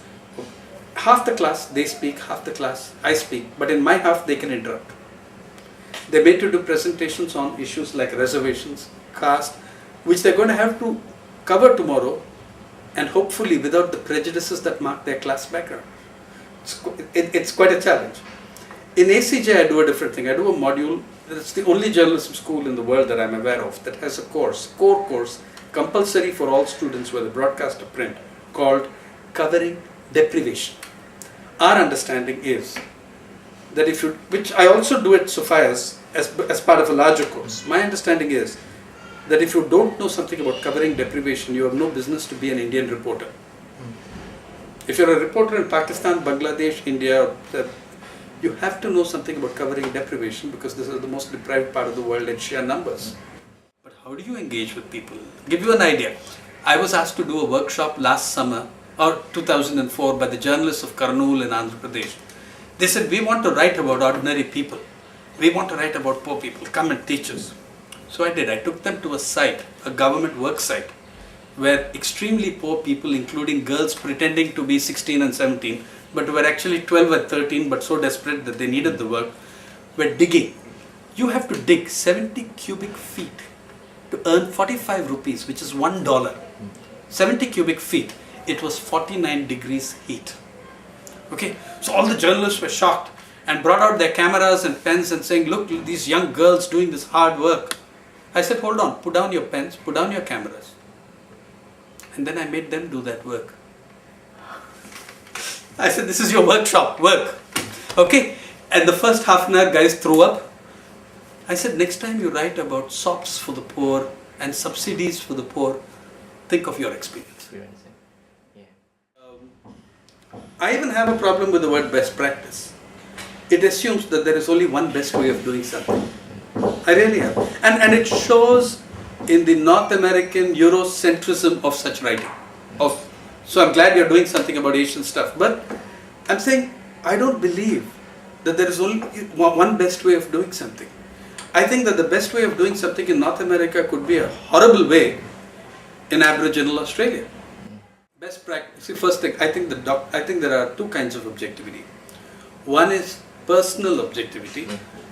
Half the class they speak, half the class I speak, but in my half they can interrupt. They're made to do presentations on issues like reservations, caste, which they're going to have to cover tomorrow, and hopefully without the prejudices that mark their class background. It's quite a challenge. In ACJ I do a different thing. I do a module. It's the only journalism school in the world that I'm aware of that has a core course, compulsory for all students whether broadcast or print, called Covering Deprivation. Our understanding is that which I also do at Sophia's as part of a larger course, my understanding is that if you don't know something about covering deprivation, you have no business to be an Indian reporter. If you're a reporter in Pakistan, Bangladesh, India, you have to know something about covering deprivation because this is the most deprived part of the world in sheer numbers. But how do you engage with people? Give you an idea. I was asked to do a workshop last summer, or 2004, by the journalists of Kurnool in Andhra Pradesh. They said, we want to write about ordinary people. We want to write about poor people. Come and teach us. So I did. I took them to a site, a government work site, where extremely poor people, including girls pretending to be 16 and 17, but were actually 12 and 13, but so desperate that they needed the work, were digging. You have to dig 70 cubic feet to earn 45 rupees, which is $1. 70 cubic feet. It was 49 degrees heat. Okay, so all the journalists were shocked and brought out their cameras and pens and saying, look, these young girls doing this hard work. I said, hold on, put down your pens, put down your cameras. And then I made them do that work. I said, this is your workshop, work. Okay, and the first half an hour guys threw up. I said, next time you write about SOPs for the poor and subsidies for the poor, think of your experience. I even have a problem with the word best practice. It assumes that there is only one best way of doing something. I really have. And it shows in the North American Eurocentrism of such writing. So I'm glad you're doing something about Asian stuff. But I'm saying, I don't believe that there is only one best way of doing something. I think that the best way of doing something in North America could be a horrible way in Aboriginal Australia. Best practice. See, first thing, I think there are 2 kinds of objectivity. One is personal objectivity,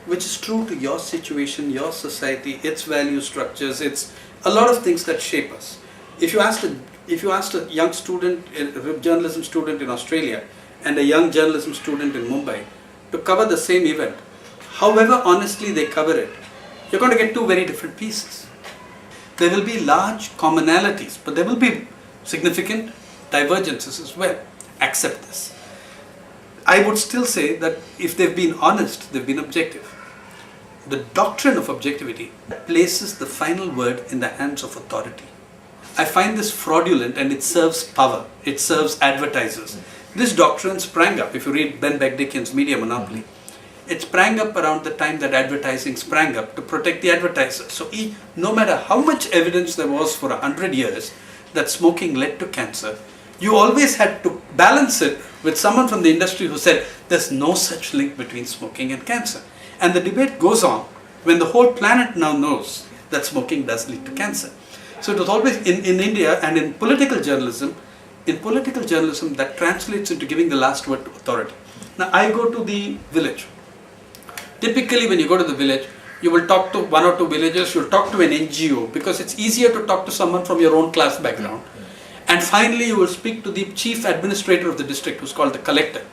which is true to your situation, your society, its value structures, it's a lot of things that shape us. If you asked a young student, a journalism student in Australia, and a young journalism student in Mumbai to cover the same event, however honestly they cover it, you're going to get two very different pieces. There will be large commonalities, but there will be significant divergences as well. Accept this. I would still say that if they've been honest, they've been objective. The doctrine of objectivity places the final word in the hands of authority. I find this fraudulent, and it serves power. It serves advertisers. This doctrine sprang up, if you read Ben Begdickian's Media Monopoly, it sprang up around the time that advertising sprang up to protect the advertiser. So no matter how much evidence there was for 100 years that smoking led to cancer, you always had to balance it with someone from the industry who said there's no such link between smoking and cancer. And the debate goes on when the whole planet now knows that smoking does lead to cancer. So it was always in India, and in political journalism that translates into giving the last word to authority. Now I go to the village. Typically when you go to the village, you will talk to one or two villagers, you'll talk to an NGO, because it's easier to talk to someone from your own class background. And finally you will speak to the chief administrator of the district, who's called the collector.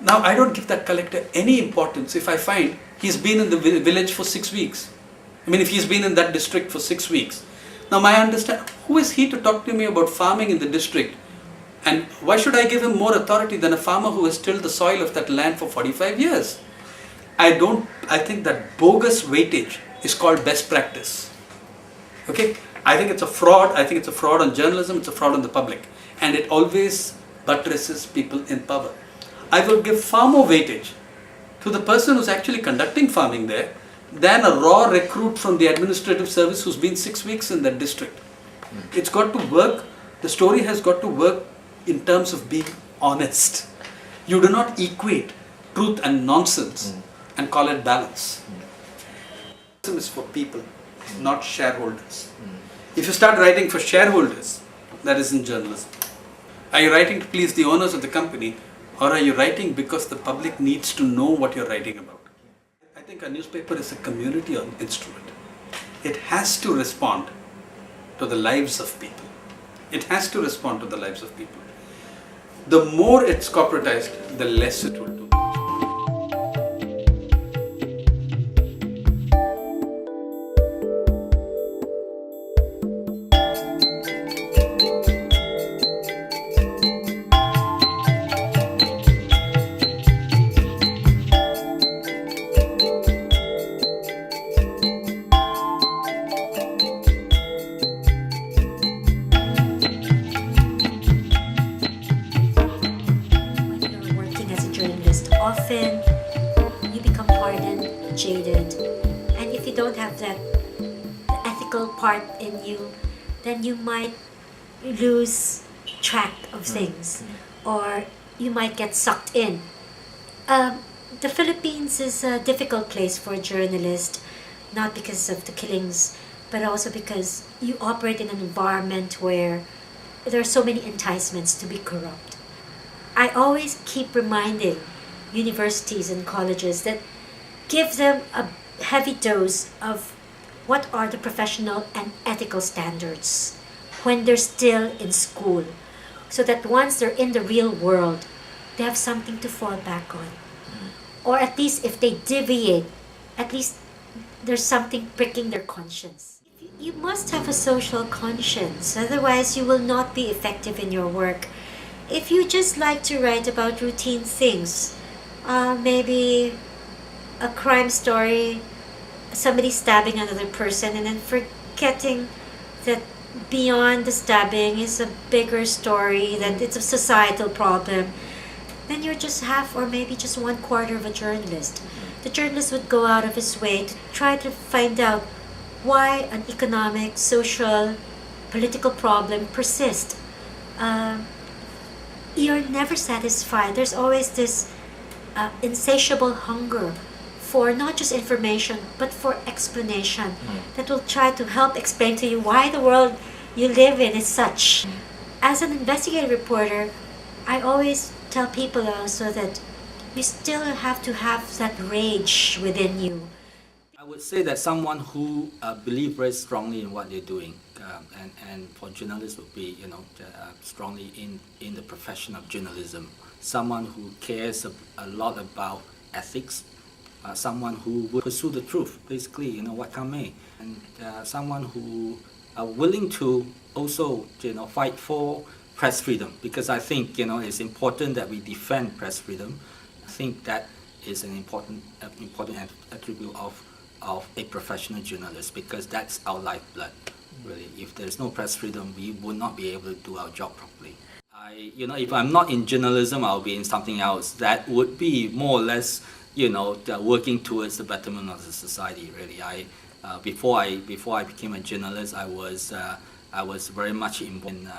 Now I don't give that collector any importance if I find he's been in the village for 6 weeks. I mean, if he's been in that district for 6 weeks. Now my understand, who is he to talk to me about farming in the district? And why should I give him more authority than a farmer who has tilled the soil of that land for 45 years? I think that bogus weightage is called best practice. Okay? I think it's a fraud. I think it's a fraud on journalism. It's a fraud on the public. And it always buttresses people in power. I will give far more weightage to the person who's actually conducting farming there than a raw recruit from the administrative service who's been 6 weeks in that district. It's got to work. The story has got to work in terms of being honest. You do not equate truth and nonsense and call it balance. Journalism is for people, not shareholders. If you start writing for shareholders, that isn't journalism. Are you writing to please the owners of the company, or are you writing because the public needs to know what you're writing about? I think a newspaper is a community instrument. It has to respond to the lives of people. It has to respond to the lives of people. The more it's corporatized, the less it will do. Often you become hardened, jaded, and if you don't have that ethical part in you, then you might lose track of things, or you might get sucked in. The Philippines is a difficult place for a journalist, not because of the killings, but also because you operate in an environment where there are so many enticements to be corrupt. I always keep reminding universities and colleges that give them a heavy dose of what are the professional and ethical standards when they're still in school, so that once they're in the real world, they have something to fall back on. Or at least if they deviate, at least there's something pricking their conscience. You must have a social conscience, otherwise you will not be effective in your work. If you just like to write about routine things, maybe a crime story, somebody stabbing another person, and then forgetting that beyond the stabbing is a bigger story, that it's a societal problem, then you're just half or maybe just 1/4 of a journalist. The journalist would go out of his way to try to find out why an economic, social, political problem persists. You're never satisfied. There's always this insatiable hunger for not just information but for explanation that will try to help explain to you why the world you live in is such. As an investigative reporter, I always tell people also that you still have to have that rage within you. I would say that someone who believes very strongly in what they're doing, and for journalists would be, strongly in the profession of journalism. Someone who cares a lot about ethics, someone who will pursue the truth, basically, what come may, and someone who are willing to also, fight for press freedom, because I think, it's important that we defend press freedom. I think that is an important attribute of a professional journalist, because that's our lifeblood, really. If there's no press freedom, we would not be able to do our job properly. If I'm not in journalism, I'll be in something else that would be more or less, working towards the betterment of the society, really. Before I became a journalist, I was very much involved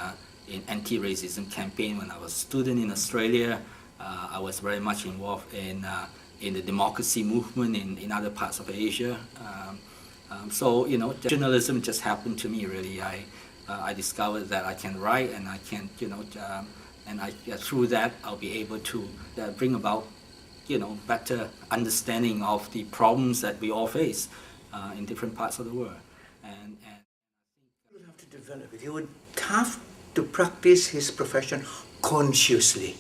in anti-racism campaign when I was a student in Australia. I was very much involved in the democracy movement in other parts of Asia. So journalism just happened to me, really. I discovered that I can write, and I can, through that I'll be able to bring about, better understanding of the problems that we all face in different parts of the world. And you would have to develop it. You would have to practice his profession consciously.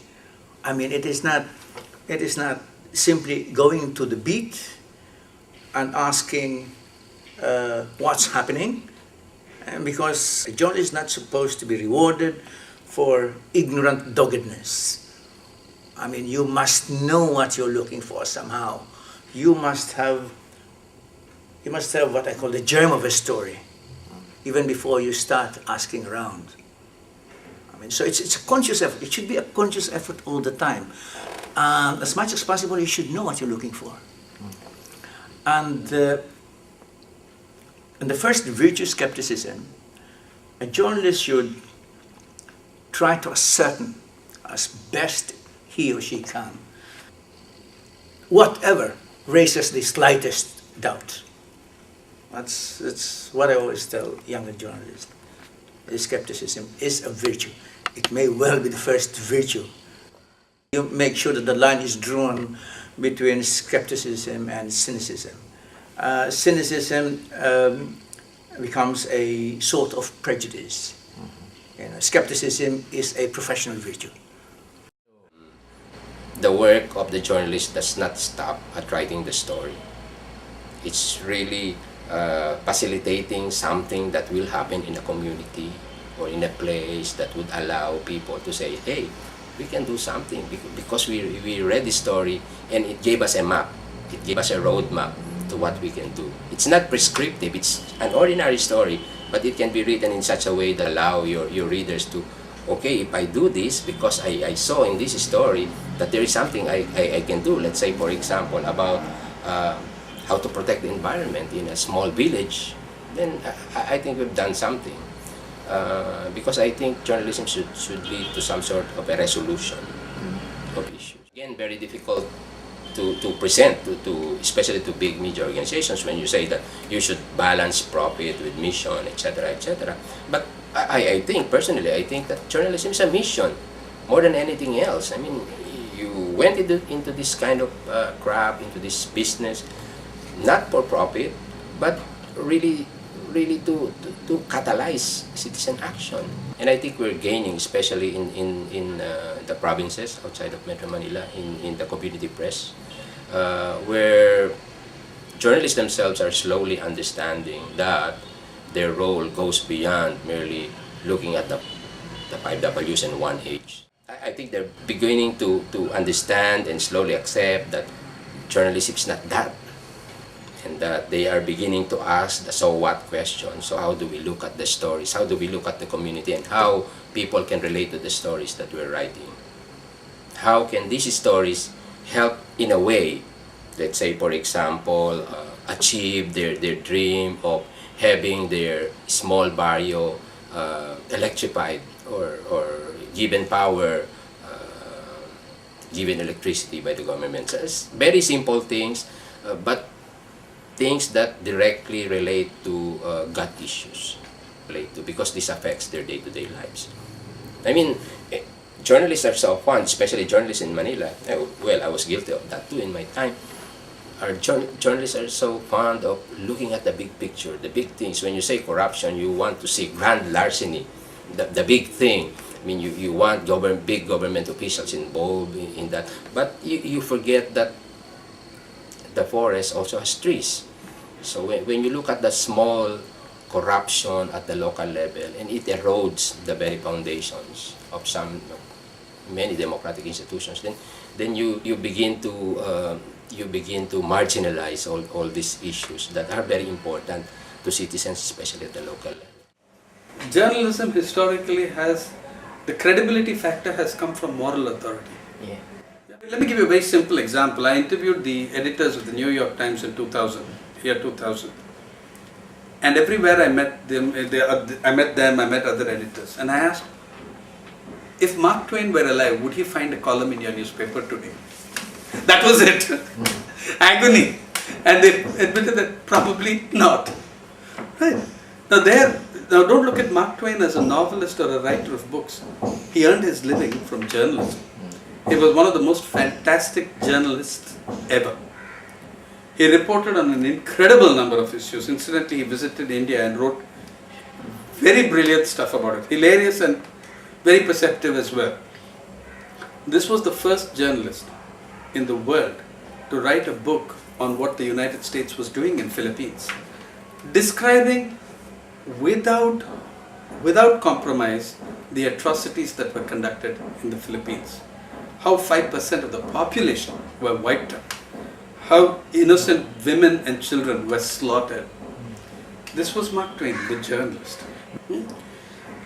I mean, it is not simply going to the beat and asking what's happening, and because a journalist is not supposed to be rewarded for ignorant doggedness. I mean, you must know what you're looking for somehow. You must have what I call the germ of a story, even before you start asking around. I mean, so it's a conscious effort. It should be a conscious effort all the time. As much as possible, you should know what you're looking for. And the first virtue, skepticism, a journalist should try to ascertain as best he or she can whatever raises the slightest doubt. That's what I always tell younger journalists. Skepticism is a virtue. It may well be the first virtue. You make sure that the line is drawn between skepticism and cynicism. Cynicism becomes a sort of prejudice. Skepticism is a professional virtue. The work of the journalist does not stop at writing the story. It's really facilitating something that will happen in a community or in a place that would allow people to say, hey, we can do something because we read the story and it gave us a map. It gave us a roadmap to what we can do. It's not prescriptive, it's an ordinary story, but it can be written in such a way that allow your readers to, okay, if I do this because I saw in this story that there is something I can do. Let's say, for example, about how to protect the environment in a small village, then I think we've done something. Because I think journalism should lead to some sort of a resolution of issues. Again, very difficult to present, especially to big media organizations, when you say that you should balance profit with mission, etc., etc. But I think, personally, I think that journalism is a mission more than anything else. I mean, you went into this kind of craft, into this business, not for profit, but really to catalyze citizen action. And I think we're gaining, especially in the provinces outside of Metro Manila, in the community press, where journalists themselves are slowly understanding that their role goes beyond merely looking at the 5 Ws and 1 H. I think they're beginning to understand and slowly accept that journalism is not that, and that they are beginning to ask the so what question. So how do we look at the stories? How do we look at the community, and how people can relate to the stories that we're writing? How can these stories help in a way, let's say, for example, achieve their dream of having their small barrio electrified or given power, given electricity by the government. So it's very simple things, but things that directly relate to gut issues, because this affects their day-to-day lives. I mean, journalists are so fun, especially journalists in Manila. Well, I was guilty of that too in my time. our journalists are so fond of looking at the big picture, the big things. When you say corruption, you want to see grand larceny, the big thing. I mean, you want big government officials involved in that. But you forget that the forest also has trees. So when you look at the small corruption at the local level, and it erodes the very foundations of many democratic institutions, then you begin to marginalize all these issues that are very important to citizens, especially at the local level. Journalism historically the credibility factor has come from moral authority. Yeah. Let me give you a very simple example. I interviewed the editors of the New York Times in 2000, year 2000. And everywhere I met them, I met other editors. And I asked, if Mark Twain were alive, would he find a column in your newspaper today? That was it. Agony. And they admitted that probably not. Right. Now don't look at Mark Twain as a novelist or a writer of books. He earned his living from journalism. He was one of the most fantastic journalists ever. He reported on an incredible number of issues. Incidentally, he visited India and wrote very brilliant stuff about it. Hilarious and very perceptive as well. This was the first journalist in the world to write a book on what the United States was doing in Philippines, describing without compromise the atrocities that were conducted in the Philippines. How 5% of the population were wiped out. How innocent women and children were slaughtered. This was Mark Twain, the journalist.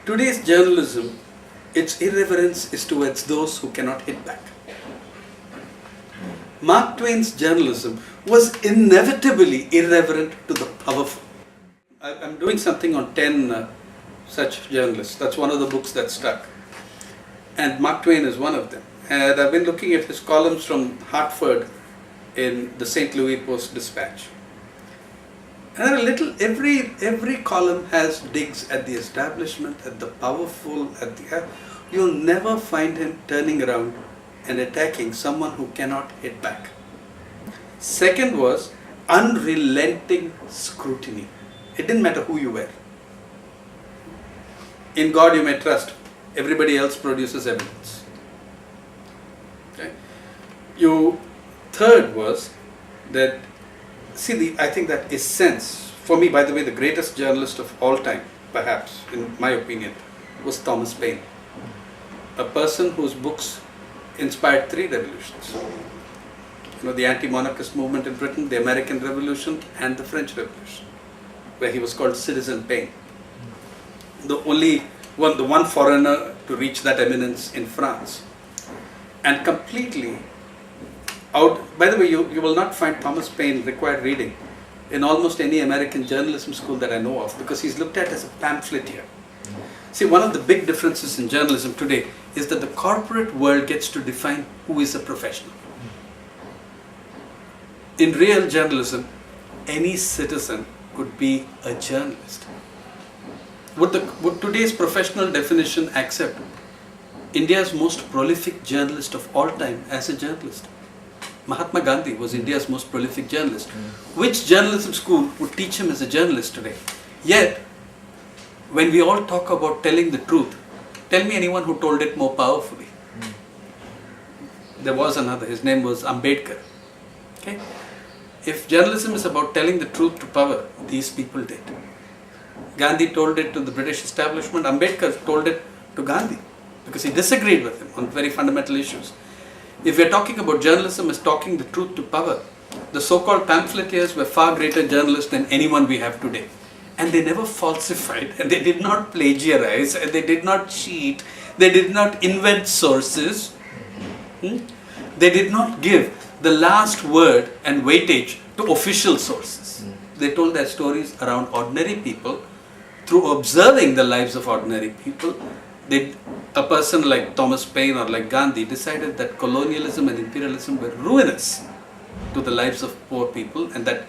Today's journalism, its irreverence is towards those who cannot hit back. Mark Twain's journalism was inevitably irreverent to the powerful. I'm doing something on 10 such journalists. That's one of the books that stuck. And Mark Twain is one of them. And I've been looking at his columns from Hartford in the St. Louis Post-Dispatch. And every column has digs at the establishment, at the powerful, you'll never find him turning around and attacking someone who cannot hit back. Second was unrelenting scrutiny. It didn't matter who you were. In God you may trust. Everybody else produces evidence. Okay. Third was that, I think that essence, for me, by the way, the greatest journalist of all time, perhaps, in my opinion, was Thomas Paine. A person whose books inspired 3 revolutions. The anti-monarchist movement in Britain, the American Revolution, and the French Revolution, where he was called Citizen Paine. The one foreigner to reach that eminence in France. And completely by the way, you will not find Thomas Paine required reading in almost any American journalism school that I know of, because he's looked at as a pamphleteer. See, one of the big differences in journalism today is that the corporate world gets to define who is a professional. In real journalism, any citizen could be a journalist. Would today's professional definition accept India's most prolific journalist of all time as a journalist? Mahatma Gandhi was India's most prolific journalist. Which journalism school would teach him as a journalist today? Yet, when we all talk about telling the truth, tell me anyone who told it more powerfully. There was another, his name was Ambedkar. Okay? If journalism is about telling the truth to power, these people did. Gandhi told it to the British establishment, Ambedkar told it to Gandhi, because he disagreed with him on very fundamental issues. If we're talking about journalism as talking the truth to power, the so-called pamphleteers were far greater journalists than anyone we have today. And they never falsified, and they did not plagiarize, and they did not cheat, they did not invent sources. They did not give the last word and weightage to official sources. They told their stories around ordinary people through observing the lives of ordinary people. A person like Thomas Paine or like Gandhi decided that colonialism and imperialism were ruinous to the lives of poor people, and that,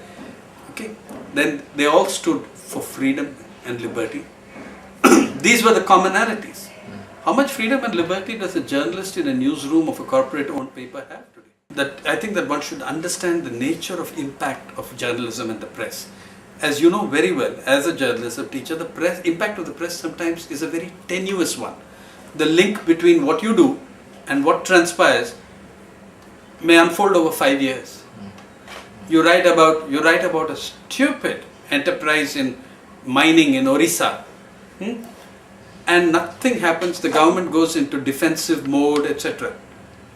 then they all stood for freedom and liberty. These were the commonalities. How much freedom and liberty does a journalist in a newsroom of a corporate-owned paper have today? that I think that one should understand the nature of impact of journalism and the press. As you know very well, as a journalist, a teacher, the impact of the press sometimes is a very tenuous one. The link between what you do and what transpires may unfold over 5 years. You write about a stupid enterprise in mining in Orissa, and nothing happens. The government goes into defensive mode, etc.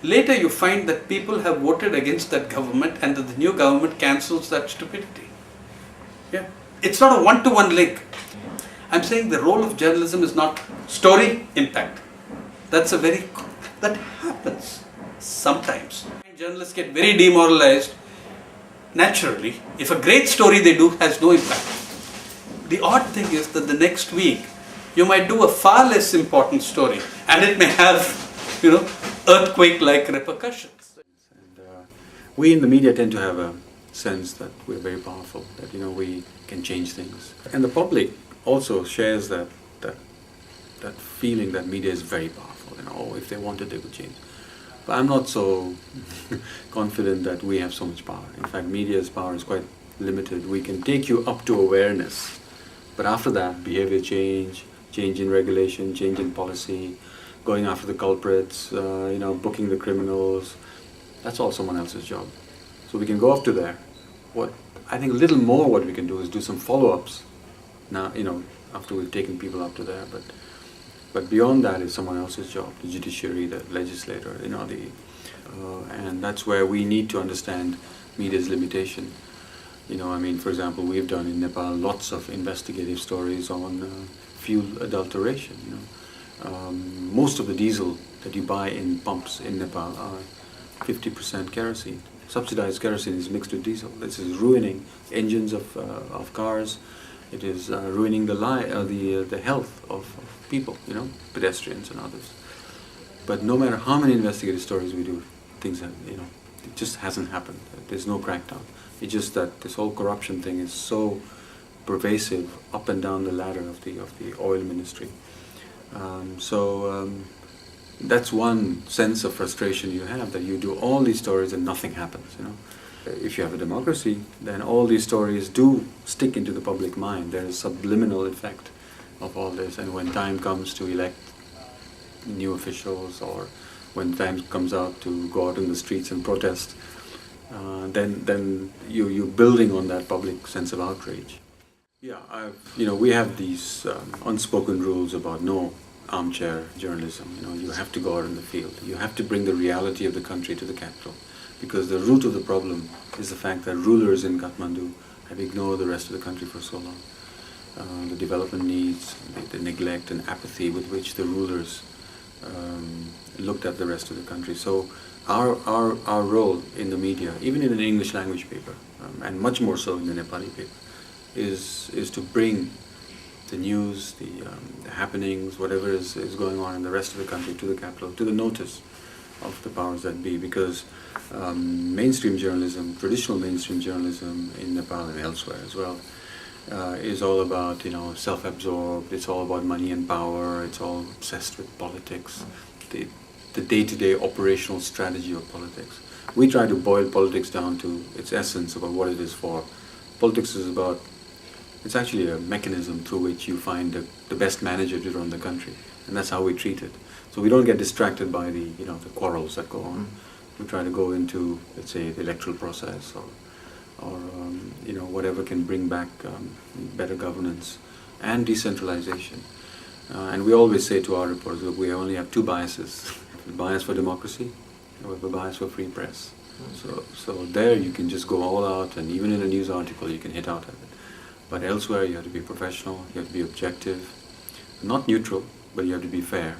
Later you find that people have voted against that government and that the new government cancels that stupidity. Yeah, it's not a one-to-one link. I'm saying the role of journalism is not story, impact. That happens sometimes. Journalists get very demoralized naturally if a great story they do has no impact. The odd thing is that the next week you might do a far less important story and it may have, earthquake-like repercussions. And, we in the media tend to have a sense that we're very powerful, that we can change things. And the public also shares that feeling that media is very powerful. If they wanted, they could change. But I'm not so confident that we have so much power. In fact, media's power is quite limited. We can take you up to awareness, but after that, behavior change in regulation, change in policy, going after the culprits, booking the criminals, that's all someone else's job. So we can go up to there. I think a little more what we can do is do some follow-ups now, after we've taken people up to there, but beyond that is someone else's job, the judiciary, the legislator, and that's where we need to understand media's limitation. For example, we've done in Nepal lots of investigative stories on fuel adulteration. Most of the diesel that you buy in pumps in Nepal are 50% kerosene. Subsidized kerosene is mixed with diesel. This is ruining engines of cars. It is ruining the health of people, pedestrians and others. But no matter how many investigative stories we do, things have, it just hasn't happened. There's no crackdown. It's just that this whole corruption thing is so pervasive up and down the ladder of the oil ministry. That's one sense of frustration you have, that you do all these stories and nothing happens. If you have a democracy, then all these stories do stick into the public mind. There is subliminal effect of all this, and when time comes to elect new officials, or when time comes out to go out in the streets and protest, then you're building on that public sense of outrage. Yeah, we have these unspoken rules about no armchair journalism. You have to go out in the field. You have to bring the reality of the country to the capital, because the root of the problem is the fact that rulers in Kathmandu have ignored the rest of the country for so long. The development needs, the neglect and apathy with which the rulers looked at the rest of the country. So our role in the media, even in an English language paper, and much more so in the Nepali paper, is to bring the news, the happenings, whatever is going on in the rest of the country to the capital, to the notice of the powers that be, because mainstream journalism, traditional mainstream journalism in Nepal and elsewhere as well, is all about, self-absorbed, it's all about money and power, it's all obsessed with politics, the day-to-day operational strategy of politics. We try to boil politics down to its essence, about what it is for. Politics is about, it's actually a mechanism through which you find the best manager to run the country, and that's how we treat it. So we don't get distracted by the quarrels that go on. We try to go into, let's say, the electoral process, or whatever can bring back better governance and decentralization. And we always say to our reporters that we only have two biases: a bias for democracy, and we have a bias for free press. So there you can just go all out, and even in a news article you can hit out at it. But elsewhere you have to be professional, you have to be objective, not neutral, but you have to be fair.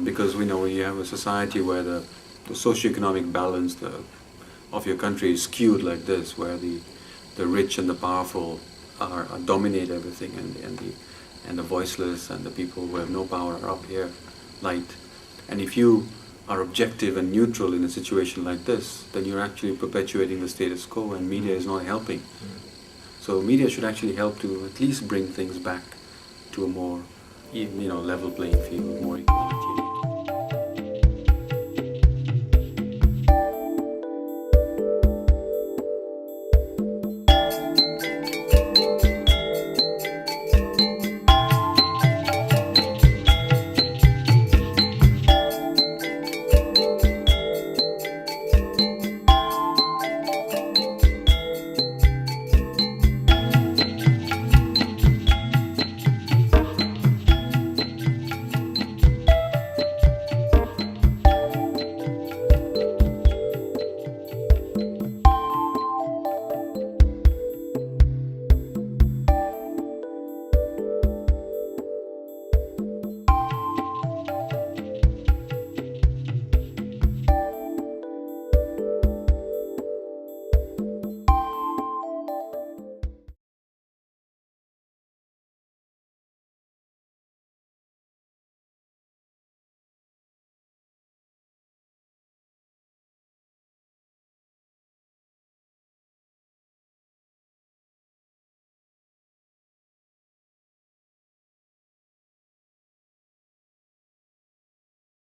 Because we know you have a society where the socioeconomic balance of your country is skewed like this, where the rich and the powerful dominate everything, and the voiceless and the people who have no power are up here, light. And if you are objective and neutral in a situation like this, then you're actually perpetuating the status quo, and media is not helping. So media should actually help to at least bring things back to a more, level playing field, more equality.